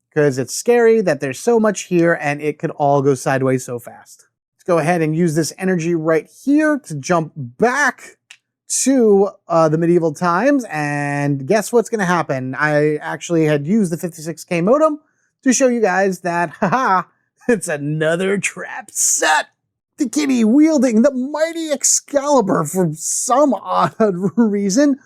Because it's scary that there's so much here and it could all go sideways so fast. Let's go ahead and use this energy right here to jump back to the medieval times. And guess what's going to happen? I actually had used the 56k modem to show you guys that, haha, it's another trap set. The kitty wielding the mighty Excalibur for some odd reason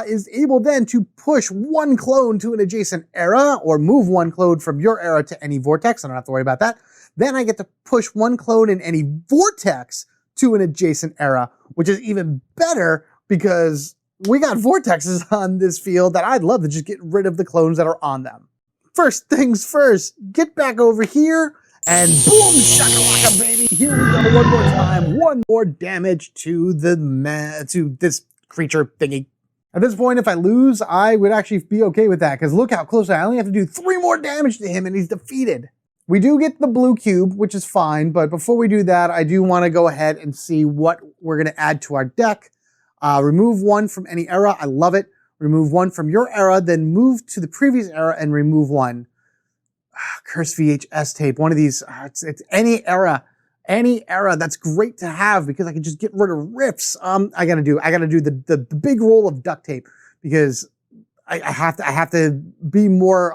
is able then to push 1 clone to an adjacent era or move 1 clone from your era to any vortex. I don't have to worry about that. Then I get to push 1 clone in any vortex to an adjacent era, which is even better because we got vortexes on this field that I'd love to just get rid of the clones that are on them. First things first, get back over here. And boom, shakalaka, baby. Here we go one more time. 1 more damage to this creature thingy. At this point, if I lose, I would actually be okay with that. Because look how close I am. I only have to do 3 more damage to him and he's defeated. We do get the blue cube, which is fine. But before we do that, I do want to go ahead and see what we're going to add to our deck. Remove 1 from any era. I love it. Remove 1 from your era. Then move to the previous era and remove 1. Curse VHS tape, one of these, it's any era, that's great to have because I can just get rid of rifts. I gotta do the big roll of duct tape because I have to be more,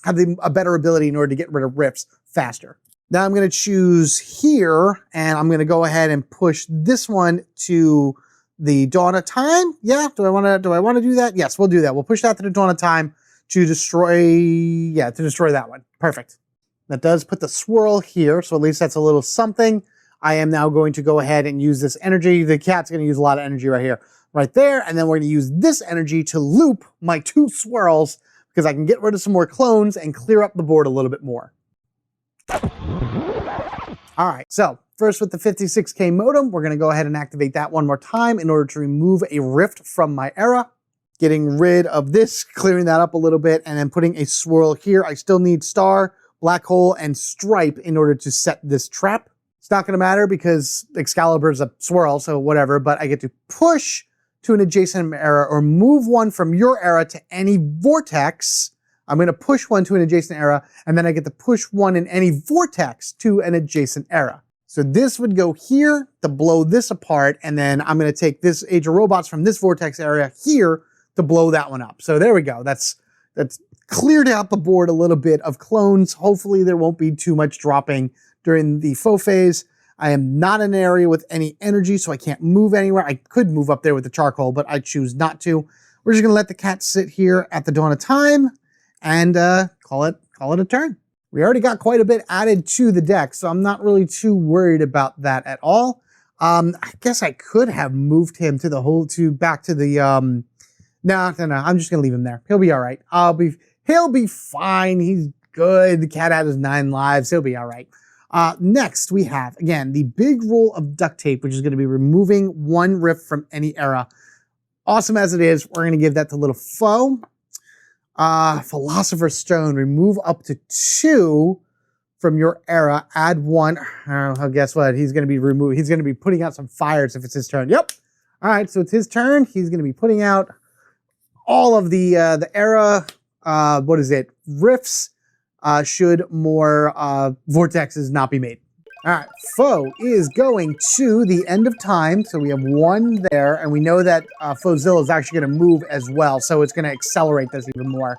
have a better ability in order to get rid of rifts faster. Now I'm gonna choose here and I'm gonna go ahead and push this one to the Dawn of Time. Yeah, do I wanna do that? Yes, we'll do that. We'll push that to the Dawn of Time to destroy that one. Perfect. That does put the swirl here, so at least that's a little something. I am now going to go ahead and use this energy. The cat's going to use a lot of energy right here, right there, and then we're going to use this energy to loop my 2 swirls because I can get rid of some more clones and clear up the board a little bit more. All right, so first with the 56k modem, we're going to go ahead and activate that 1 more time in order to remove a rift from my era. Getting rid of this, clearing that up a little bit, and then putting a swirl here. I still need star, black hole, and stripe in order to set this trap. It's not going to matter because Excalibur is a swirl, so whatever, but I get to push to an adjacent era or move 1 from your era to any vortex. I'm going to push 1 to an adjacent era, and then I get to push 1 in any vortex to an adjacent era. So this would go here to blow this apart, and then I'm going to take this Age of Robots from this vortex area here to blow that one up. So there we go. That's cleared out the board a little bit of clones. Hopefully there won't be too much dropping during the faux phase. I am not in an area with any energy, so I can't move anywhere. I could move up there with the charcoal, but I choose not to. We're just going to let the cat sit here at the Dawn of Time and call it a turn. We already got quite a bit added to the deck, so I'm not really too worried about that at all. I guess I could have moved him to back to the No, I'm just gonna leave him there. He'll be all right. He'll be fine. He's good. The cat has 9 lives. He'll be all right. Next, we have, again, the big roll of duct tape, which is going to be removing 1 rift from any era. Awesome as it is, we're going to give that to little foe. Philosopher's Stone, remove up to 2 from your era. Add 1. Guess what? He's going to be removed. He's going to be putting out some fires if it's his turn. Yep. All right, so it's his turn. He's going to be putting out all of the era, rifts, should more vortexes not be made. All right, Foe is going to the end of time, so we have one there, and we know that Fauxzilla is actually going to move as well, so it's going to accelerate this even more.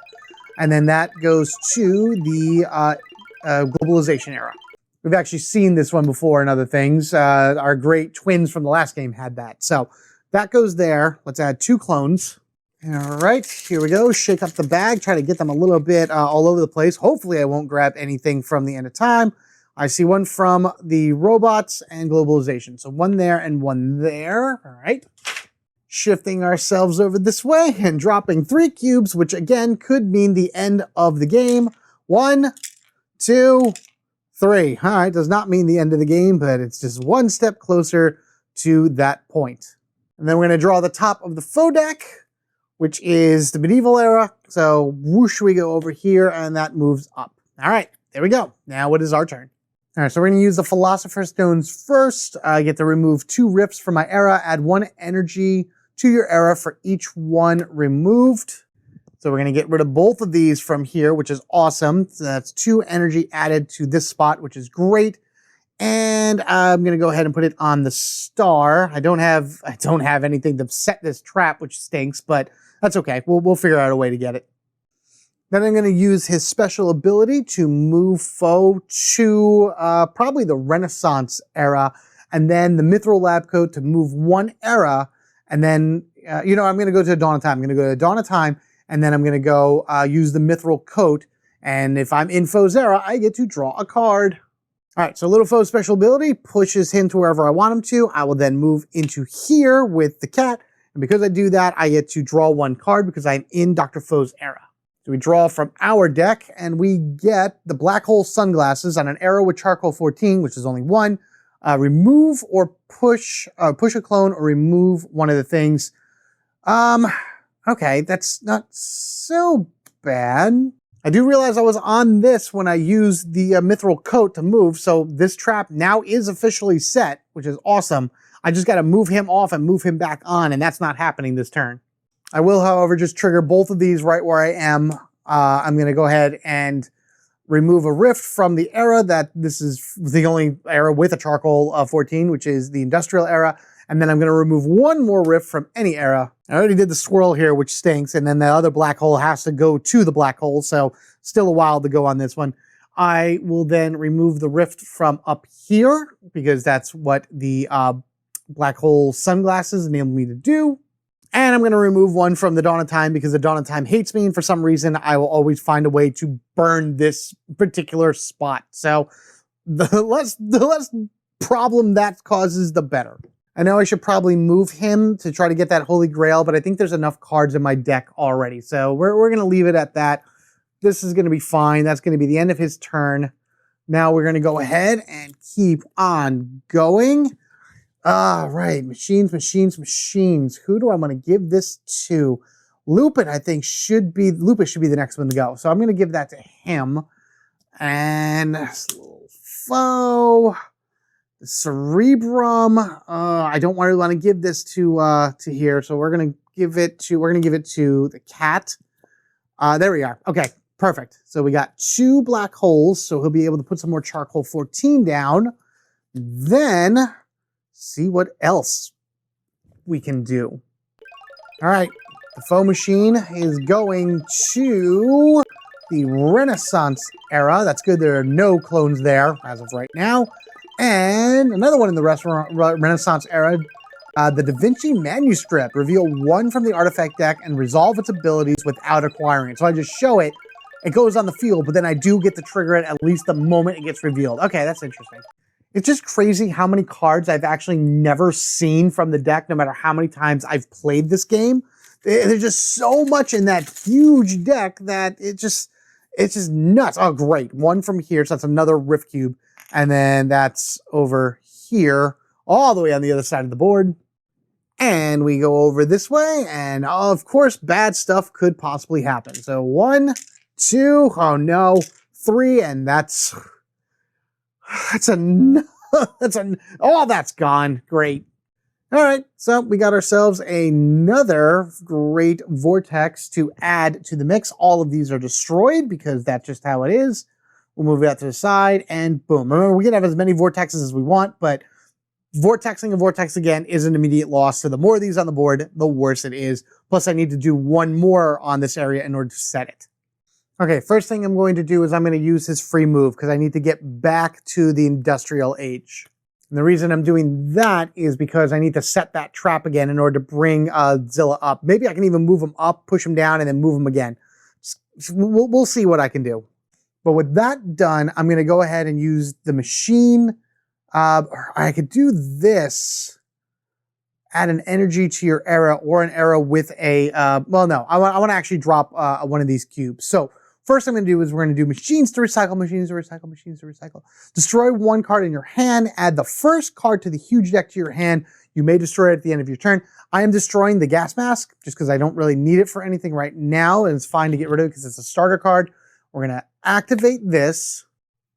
And then that goes to the globalization era. We've actually seen this one before in other things. Our great twins from the last game had that. So that goes there. Let's add 2 clones. All right, here we go. Shake up the bag, try to get them a little bit all over the place. Hopefully I won't grab anything from the end of time. I see one from the robots and globalization. So one there and one there. All right. Shifting ourselves over this way and dropping 3 cubes, which again could mean the end of the game. 1, 2, 3. All right, does not mean the end of the game, but it's just one step closer to that point. And then we're going to draw the top of the Faux deck, which is the medieval era. So whoosh, we go over here and that moves up. All right, there we go. Now it is our turn. All right, so we're going to use the Philosopher's Stones first. I get to remove 2 rifts from my era, add 1 energy to your era for each one removed. So we're going to get rid of both of these from here, which is awesome. So that's 2 energy added to this spot, which is great. And I'm going to go ahead and put it on the star. I don't have anything to set this trap, which stinks, but that's okay. We'll figure out a way to get it. Then I'm going to use his special ability to move Foe to probably the Renaissance era, and then the Mithril Lab Coat to move 1 era, and then, I'm going to go to Dawn of Time. I'm going to go to Dawn of Time, and then I'm going to go use the Mithril Coat, and if I'm in Foe's era, I get to draw a card. All right, so Little Foe's special ability pushes him to wherever I want him to. I will then move into here with the cat, and because I do that, I get to draw 1 card because I'm in Dr. Foe's era. So we draw from our deck, and we get the Black Hole Sunglasses on an arrow with charcoal 14, which is only 1. Remove or push a clone or remove one of the things. Okay, that's not so bad. I do realize I was on this when I used the Mithril Coat to move, so this trap now is officially set, which is awesome. I just got to move him off and move him back on, and that's not happening this turn. I will, however, just trigger both of these right where I am. I'm going to go ahead and remove a rift from the era that this is the only era with a charcoal 14, which is the industrial era. And then I'm going to remove 1 more rift from any era. I already did the swirl here, which stinks. And then the other black hole has to go to the black hole. So still a while to go on this one. I will then remove the rift from up here because that's what the black hole sunglasses enable me to do. And I'm going to remove 1 from the Dawn of Time because the Dawn of Time hates me, and for some reason, I will always find a way to burn this particular spot. So the less problem that causes, the better. I know I should probably move him to try to get that Holy Grail, but I think there's enough cards in my deck already. So we're going to leave it at that. This is going to be fine. That's going to be the end of his turn. Now we're going to go ahead and keep on going. Right, machines. Who do I want to give this to? Lupus, I think, should be the next one to go. So I'm going to give that to him. And this little Foe, the Cerebrum. I don't really want to give this to here, so we're going to give it to the cat. There we are. Okay, perfect. So we got 2 black holes, so he'll be able to put some more charcoal 14 down. Then see what else we can do. All right, the Faux machine is going to the Renaissance era. That's good. There are no clones there as of right now. And another one in the Renaissance era, the Da Vinci manuscript. Reveal 1 from the artifact deck and resolve its abilities without acquiring it. So I just show it. It goes on the field, but then I do get to trigger it at least the moment it gets revealed. Okay, that's interesting. It's just crazy how many cards I've actually never seen from the deck, no matter how many times I've played this game. There's just so much in that huge deck that it's just nuts. Oh, great. 1 from here, so that's another Rift Cube. And then that's over here, all the way on the other side of the board. And we go over this way, and of course, bad stuff could possibly happen. So 1, 2, oh no, 3, and that's gone. Great. All right, so we got ourselves another great vortex to add to the mix. All of these are destroyed because that's just how it is. We'll move it out to the side, and boom. Remember, we can have as many vortexes as we want, but vortexing a vortex again is an immediate loss. So the more of these on the board, the worse it is. Plus, I need to do one more on this area in order to set it. Okay, first thing I'm going to do is I'm going to use his free move because I need to get back to the industrial age. And the reason I'm doing that is because I need to set that trap again in order to bring Zilla up. Maybe I can even move him up, push him down, and then move him again. We'll see what I can do. But with that done, I'm going to go ahead and use the machine. I could do this. Add an energy to your era or an era with a... well, no. I want to actually drop one of these cubes. So first I'm going to do is we're going to do machines to recycle, machines to recycle, machines to recycle. Destroy one card in your hand. Add the first card to the huge deck to your hand. You may destroy it at the end of your turn. I am destroying the gas mask just because I don't really need it for anything right now. And it's fine to get rid of it because it's a starter card. We're going to activate this.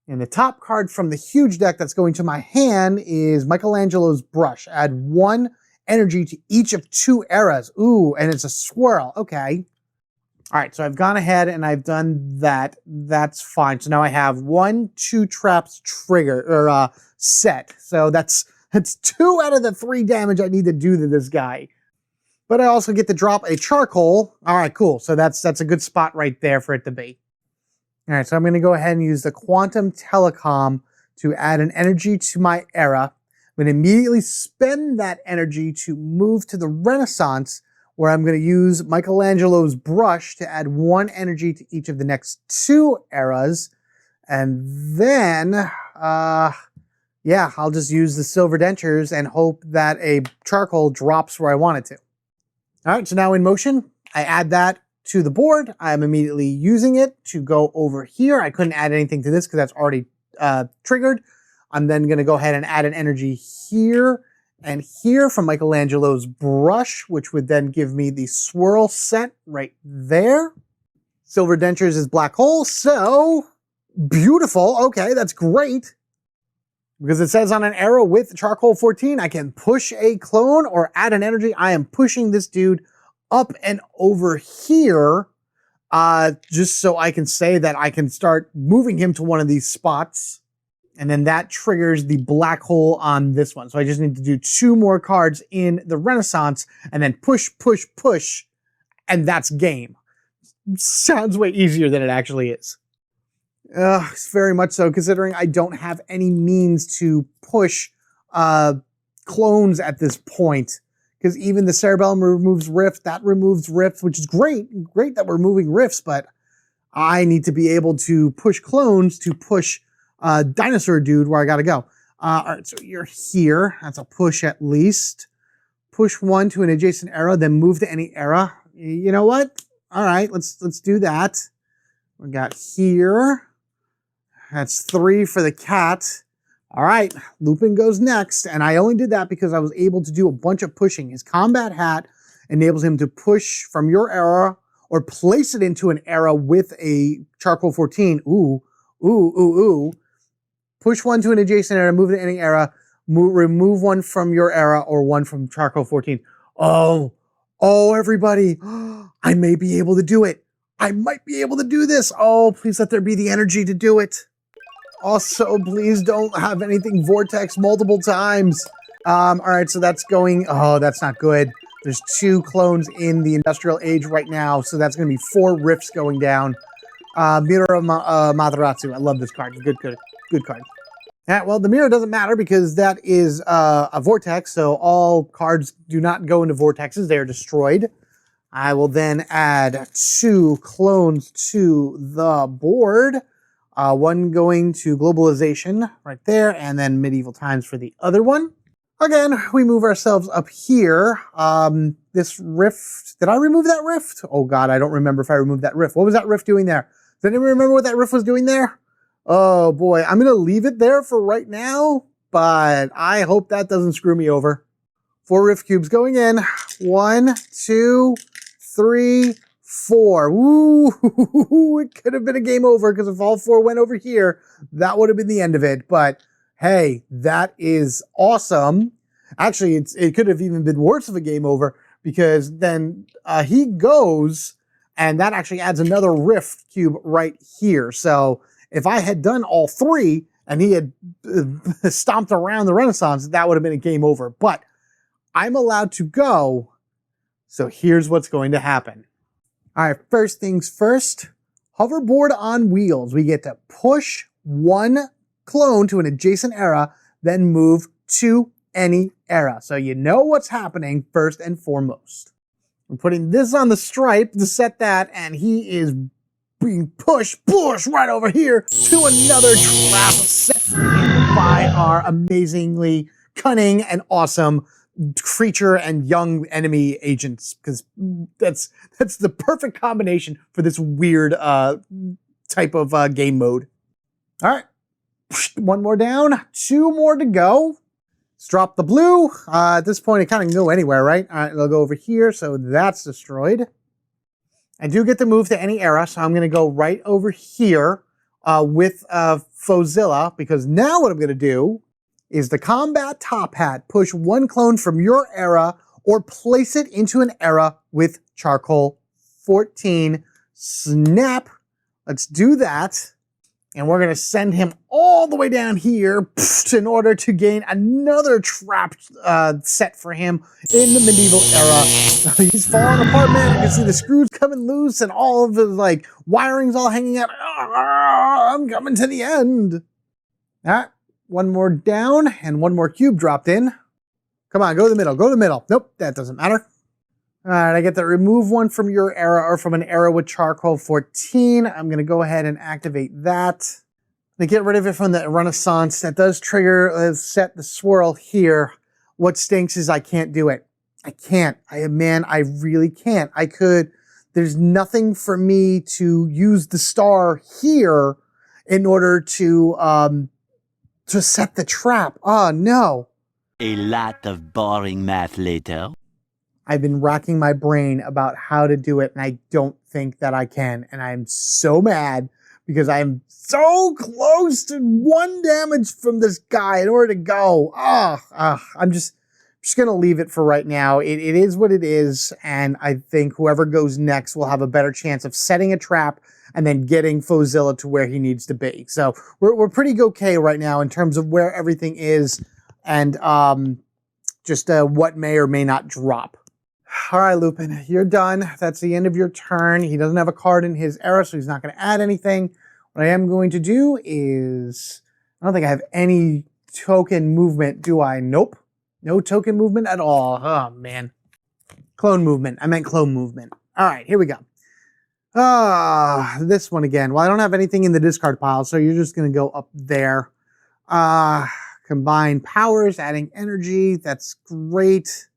And the top card from the huge deck that's going to my hand is Michelangelo's Brush. Add one energy to each of two eras. Ooh, and it's a swirl. Okay. All right, so I've gone ahead and I've done that. That's fine. So now I have 1, 2 traps trigger or set. So that's 2 out of the 3 damage I need to do to this guy. But I also get to drop a charcoal. All right, cool. So that's a good spot right there for it to be. All right, so I'm going to go ahead and use the Quantum Telecom to add an energy to my era. I'm going to immediately spend that energy to move to the Renaissance, where I'm going to use Michelangelo's Brush to add 1 energy to each of the next 2 eras. And then, yeah, I'll just use the Silver Dentures and hope that a charcoal drops where I want it to. All right, so now in motion, I add that to the board. I'm immediately using it to go over here. I couldn't add anything to this because that's already triggered. I'm then going to go ahead and add an energy here and here from Michelangelo's Brush, which would then give me the swirl set right there. Silver Dentures is Black Hole, so beautiful. Okay, that's great. Because it says on an arrow with charcoal 14, I can push a clone or add an energy. I am pushing this dude up and over here, just so I can say that I can start moving him to one of these spots. And then that triggers the black hole on this one. So I just need to do 2 more cards in the Renaissance and then push, push, push, and that's game. Sounds way easier than it actually is. Very much so, considering I don't have any means to push clones at this point. Because even the Cerebellum removes Rift, that removes Rift, which is great. Great that we're moving Rifts, but I need to be able to push clones to push Dinosaur Dude where I gotta go. All right, so you're here. That's a push at least. Push 1 to an adjacent era, then move to any era. You know what? All right, let's do that. We got here. That's 3 for the cat. All right, Lupin goes next, and I only did that because I was able to do a bunch of pushing. His combat hat enables him to push from your era or place it into an era with a charcoal 14. Ooh, ooh, ooh, ooh. Push 1 to an adjacent era, move it to any era, remove 1 from your era or 1 from charcoal 14. Oh, everybody, I may be able to do it. I might be able to do this. Oh, please let there be the energy to do it. Also, please don't have anything vortex multiple times. All right, so that's going... Oh, that's not good. There's 2 clones in the Industrial Age right now, so that's going to be 4 rifts going down. Mirror of Materatsu. I love this card. Good card. Yeah, well, the mirror doesn't matter because that is a vortex, so all cards do not go into vortexes. They are destroyed. I will then add 2 clones to the board. 1 going to Globalization right there, and then Medieval Times for the other one. Again, we move ourselves up here. This rift, did I remove that rift? Oh God, I don't remember if I removed that rift. What was that rift doing there? Does anyone remember what that rift was doing there? Oh boy, I'm gonna leave it there for right now, but I hope that doesn't screw me over. 4 rift cubes going in. 1, 2, 3, 4. Woo! It could have been a game over because if all 4 went over here, that would have been the end of it. But hey, that is awesome. Actually, it could have even been worse of a game over because then he goes and that actually adds another rift cube right here. So If I had done all 3 and he had stomped around the Renaissance, that would have been a game over. But I'm allowed to go, so here's what's going to happen. All right, first things first, hoverboard on wheels. We get to push 1 clone to an adjacent era, then move to any era. So you know what's happening first and foremost. I'm putting this on the stripe to set that, and he is being pushed right over here to another trap set by our amazingly cunning and awesome creature and young enemy agents, because that's the perfect combination for this weird type of game mode. All right, 1 more down, 2 more to go. Let's drop the blue. At this point, it kind of can go anywhere, right? All right, it'll go over here, so that's destroyed. I do get to move to any era, so I'm going to go right over here with Fauxzilla, because now what I'm going to do is the combat top hat. Push 1 clone from your era or place it into an era with charcoal 14. Snap. Let's do that. And we're going to send him all the way down here in order to gain another trap set for him in the medieval era. He's falling apart, man. You can see the screws coming loose and all of the like wirings all hanging out. I'm coming to the end. All right, 1 more down and 1 more cube dropped in. Come on, go to the middle. Go to the middle. Nope, that doesn't matter. All right, I get to remove 1 from your era or from an era with charcoal 14. I'm going to go ahead and activate that. To get rid of it from the Renaissance, that does trigger, set the swirl here. What stinks is I can't do it. I can't. I really can't. I could. There's nothing for me to use the star here in order to set the trap. Oh, no. A lot of boring math later. I've been racking my brain about how to do it, and I don't think that I can. And I'm so mad because I'm so close to 1 damage from this guy in order to go. I'm just going to leave it for right now. It is what it is, and I think whoever goes next will have a better chance of setting a trap and then getting Fauxzilla to where he needs to be. So we're pretty okay right now in terms of where everything is and just what may or may not drop. All right, Lupin, you're done. That's the end of your turn. He doesn't have a card in his era, so he's not going to add anything. What I am going to do is, I don't think I have any token movement, do I? Nope. No token movement at all. Oh, man. Clone movement. I meant clone movement. All right, here we go. This one again. Well, I don't have anything in the discard pile, so you're just going to go up there. Combine powers, adding energy. That's great.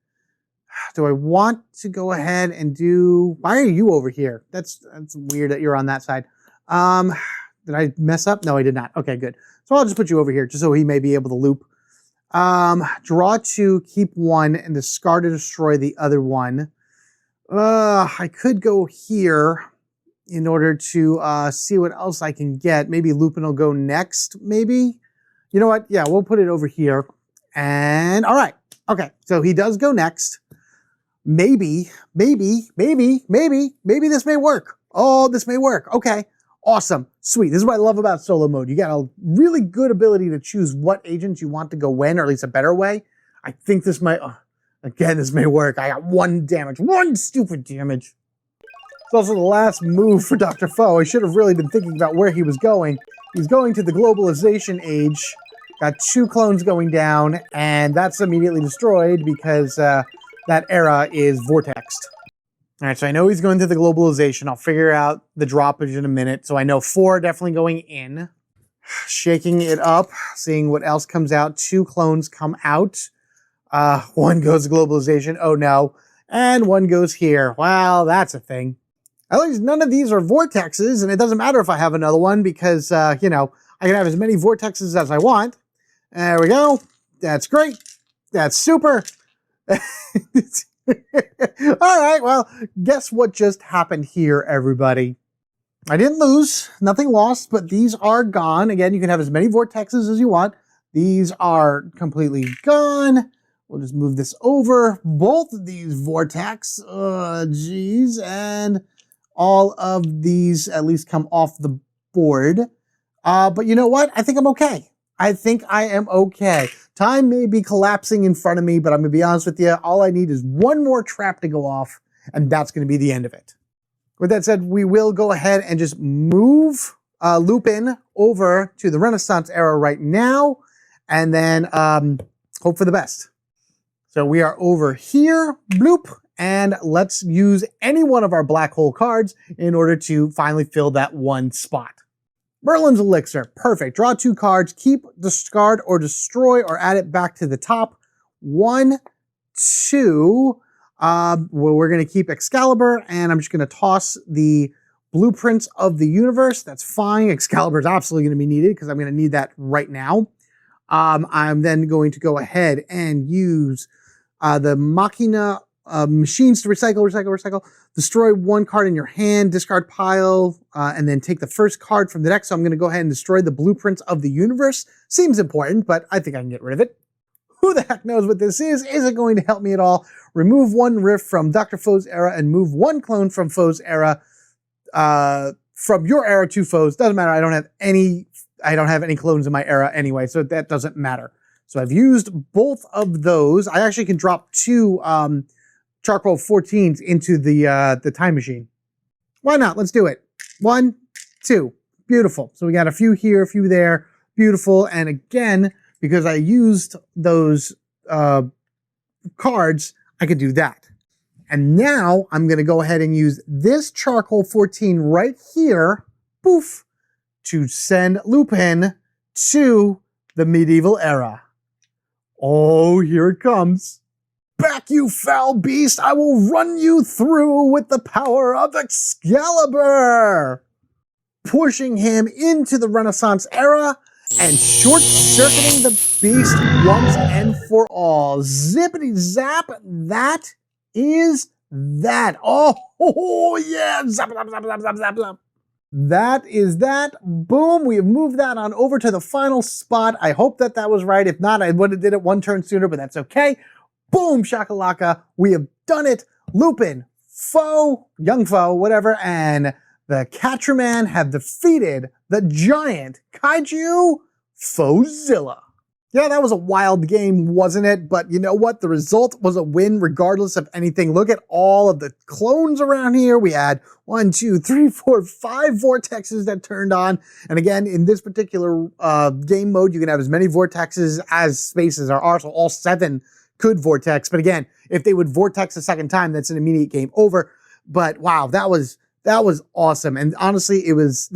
Do I want to go ahead and do... Why are you over here? That's weird that you're on that side. Did I mess up? No, I did not. Okay, good. So I'll just put you over here, just so he may be able to loop. Draw 2, keep 1, and discard to destroy the other one. I could go here in order to see what else I can get. Maybe Lupin will go next, maybe? You know what? Yeah, we'll put it over here. And, all right. Okay, so he does go next. Maybe this may work. Oh, this may work. Okay, awesome, sweet. This is what I love about solo mode. You got a really good ability to choose what agents you want to go when, or at least a better way. I think this might, again, this may work. I got 1 damage, 1 stupid damage. It's also the last move for Dr. Foe. I should have really been thinking about where he was going. He's going to the globalization age. Got 2 clones going down, and that's immediately destroyed because that era is vortexed. All right, so I know he's going to the globalization. I'll figure out the droppage in a minute. So I know 4 are definitely going in. Shaking it up, seeing what else comes out. 2 clones come out. 1 goes to globalization. Oh, no. And 1 goes here. Well, that's a thing. At least none of these are vortexes, and it doesn't matter if I have another one because, you know, I can have as many vortexes as I want. There we go. That's great. That's super. All right, well, guess what just happened here, everybody? I didn't lose, nothing lost, but these are gone. Again, you can have as many vortexes as you want. These are completely gone. We'll just move this over. Both of these vortex, geez, and all of these at least come off the board. But you know what? I think I'm okay. I think I am okay. Time may be collapsing in front of me, but I'm going to be honest with you. All I need is one more trap to go off, and that's going to be the end of it. With that said, we will go ahead and just move Lupin over to the Renaissance era right now, and then hope for the best. So we are over here, bloop, and let's use any one of our black hole cards in order to finally fill that one spot. Merlin's Elixir, perfect. Draw 2 cards, keep, discard, or destroy, or add it back to the top. 1, 2, well, we're going to keep Excalibur, and I'm just going to toss the Blueprints of the Universe. That's fine. Excalibur is absolutely going to be needed because I'm going to need that right now. I'm then going to go ahead and use the Machina machines to recycle. Destroy 1 card in your hand, discard pile, and then take the first card from the deck. So I'm going to go ahead and destroy the Blueprints of the Universe. Seems important, but I think I can get rid of it. Who the heck knows what this is? Is it going to help me at all? Remove 1 riff from Dr. Foe's era and move 1 clone from Foe's era, from your era to Foe's. Doesn't matter. I don't have any clones in my era anyway, so that doesn't matter. So I've used both of those. I actually can drop 2 charcoal 14s into the time machine. Why not? Let's do it. 1, 2. Beautiful. So we got a few here, a few there. Beautiful. And again, because I used those cards, I could do that. And now I'm going to go ahead and use this charcoal 14 right here, poof, to send Lupin to the medieval era. Oh, here it comes. Back, you foul beast! I will run you through with the power of Excalibur! Pushing him into the Renaissance era and short-circuiting the beast once and for all. Zippity zap, that is that. Oh yeah! Zap, zap, zap, zap, zap, zap, zap. That is that. Boom. We have moved that on over to the final spot. I hope that that was right. If not, I would have did it 1 turn sooner, but that's okay. Boom, shakalaka. We have done it. Lupin, Foe, young Foe, whatever, and the Catcherman have defeated the giant kaiju Fauxzilla. Yeah, that was a wild game, wasn't it? But you know what? The result was a win regardless of anything. Look at all of the clones around here. We had 1, 2, 3, 4, 5 vortexes that turned on. And again, in this particular game mode, you can have as many vortexes as spaces there are. So all 7 could vortex. But again, if they would vortex a second time, that's an immediate game over. But wow, that was awesome. And honestly, it was,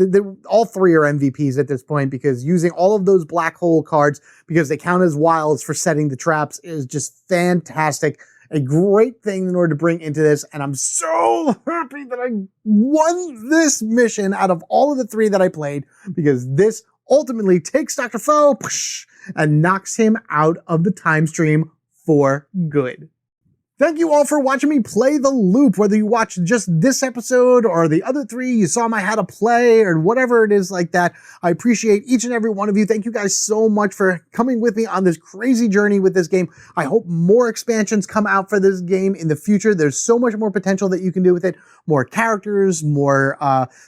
all 3 are MVPs at this point because using all of those black hole cards, because they count as wilds for setting the traps, is just fantastic. A great thing in order to bring into this. And I'm so happy that I won this mission out of all of the 3 that I played, because this ultimately takes Dr. Foe and knocks him out of the time stream for good. Thank you all for watching me play the loop, whether you watched just this episode or the other 3, you saw my how to play or whatever it is like that. I appreciate each and every one of you. Thank you guys so much for coming with me on this crazy journey with this game. I hope more expansions come out for this game in the future. There's so much more potential that you can do with it. More characters, more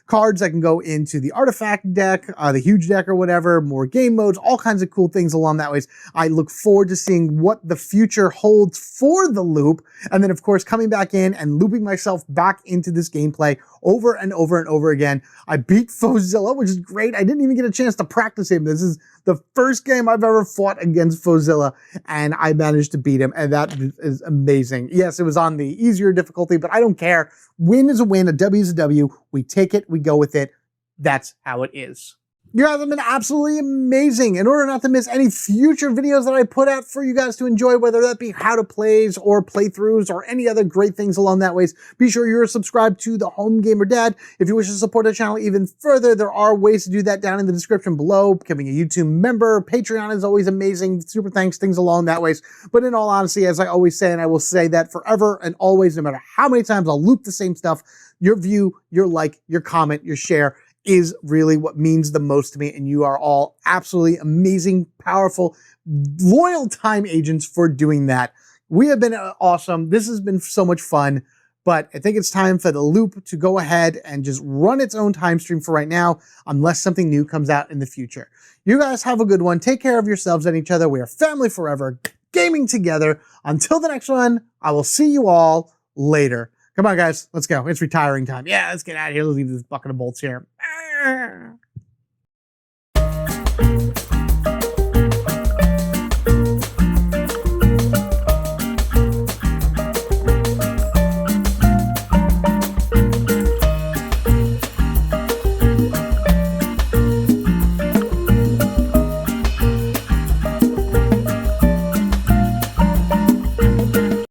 cards that can go into the artifact deck, the huge deck or whatever, more game modes, all kinds of cool things along that ways. I look forward to seeing what the future holds for the loop. And then, of course, coming back in and looping myself back into this gameplay over and over and over again. I beat Fauxzilla, which is great. I didn't even get a chance to practice him. This is the first game I've ever fought against Fauxzilla, and I managed to beat him, and that is amazing. Yes, it was on the easier difficulty, but I don't care. Win is a win, a W is a W. We take it, we go with it. That's how it is. You guys have been absolutely amazing. In order not to miss any future videos that I put out for you guys to enjoy, whether that be how to plays or playthroughs or any other great things along that ways, be sure you're subscribed to the Home Gamer Dad. If you wish to support the channel even further, there are ways to do that down in the description below. Becoming a YouTube member, Patreon is always amazing. Super thanks, things along that ways. But in all honesty, as I always say, and I will say that forever and always, no matter how many times I'll loop the same stuff, your view, your like, your comment, your share is really what means the most to me, and you are all absolutely amazing, powerful, loyal time agents for doing that. We have been awesome. This has been so much fun, but I think it's time for the loop to go ahead and just run its own time stream for right now, unless something new comes out in the future. You guys have a good one. Take care of yourselves and each other. We are family forever, gaming together. Until the next one, I will see you all later. Come on, guys. Let's go. It's retiring time. Yeah, let's get out of here. Let's leave this bucket of bolts here.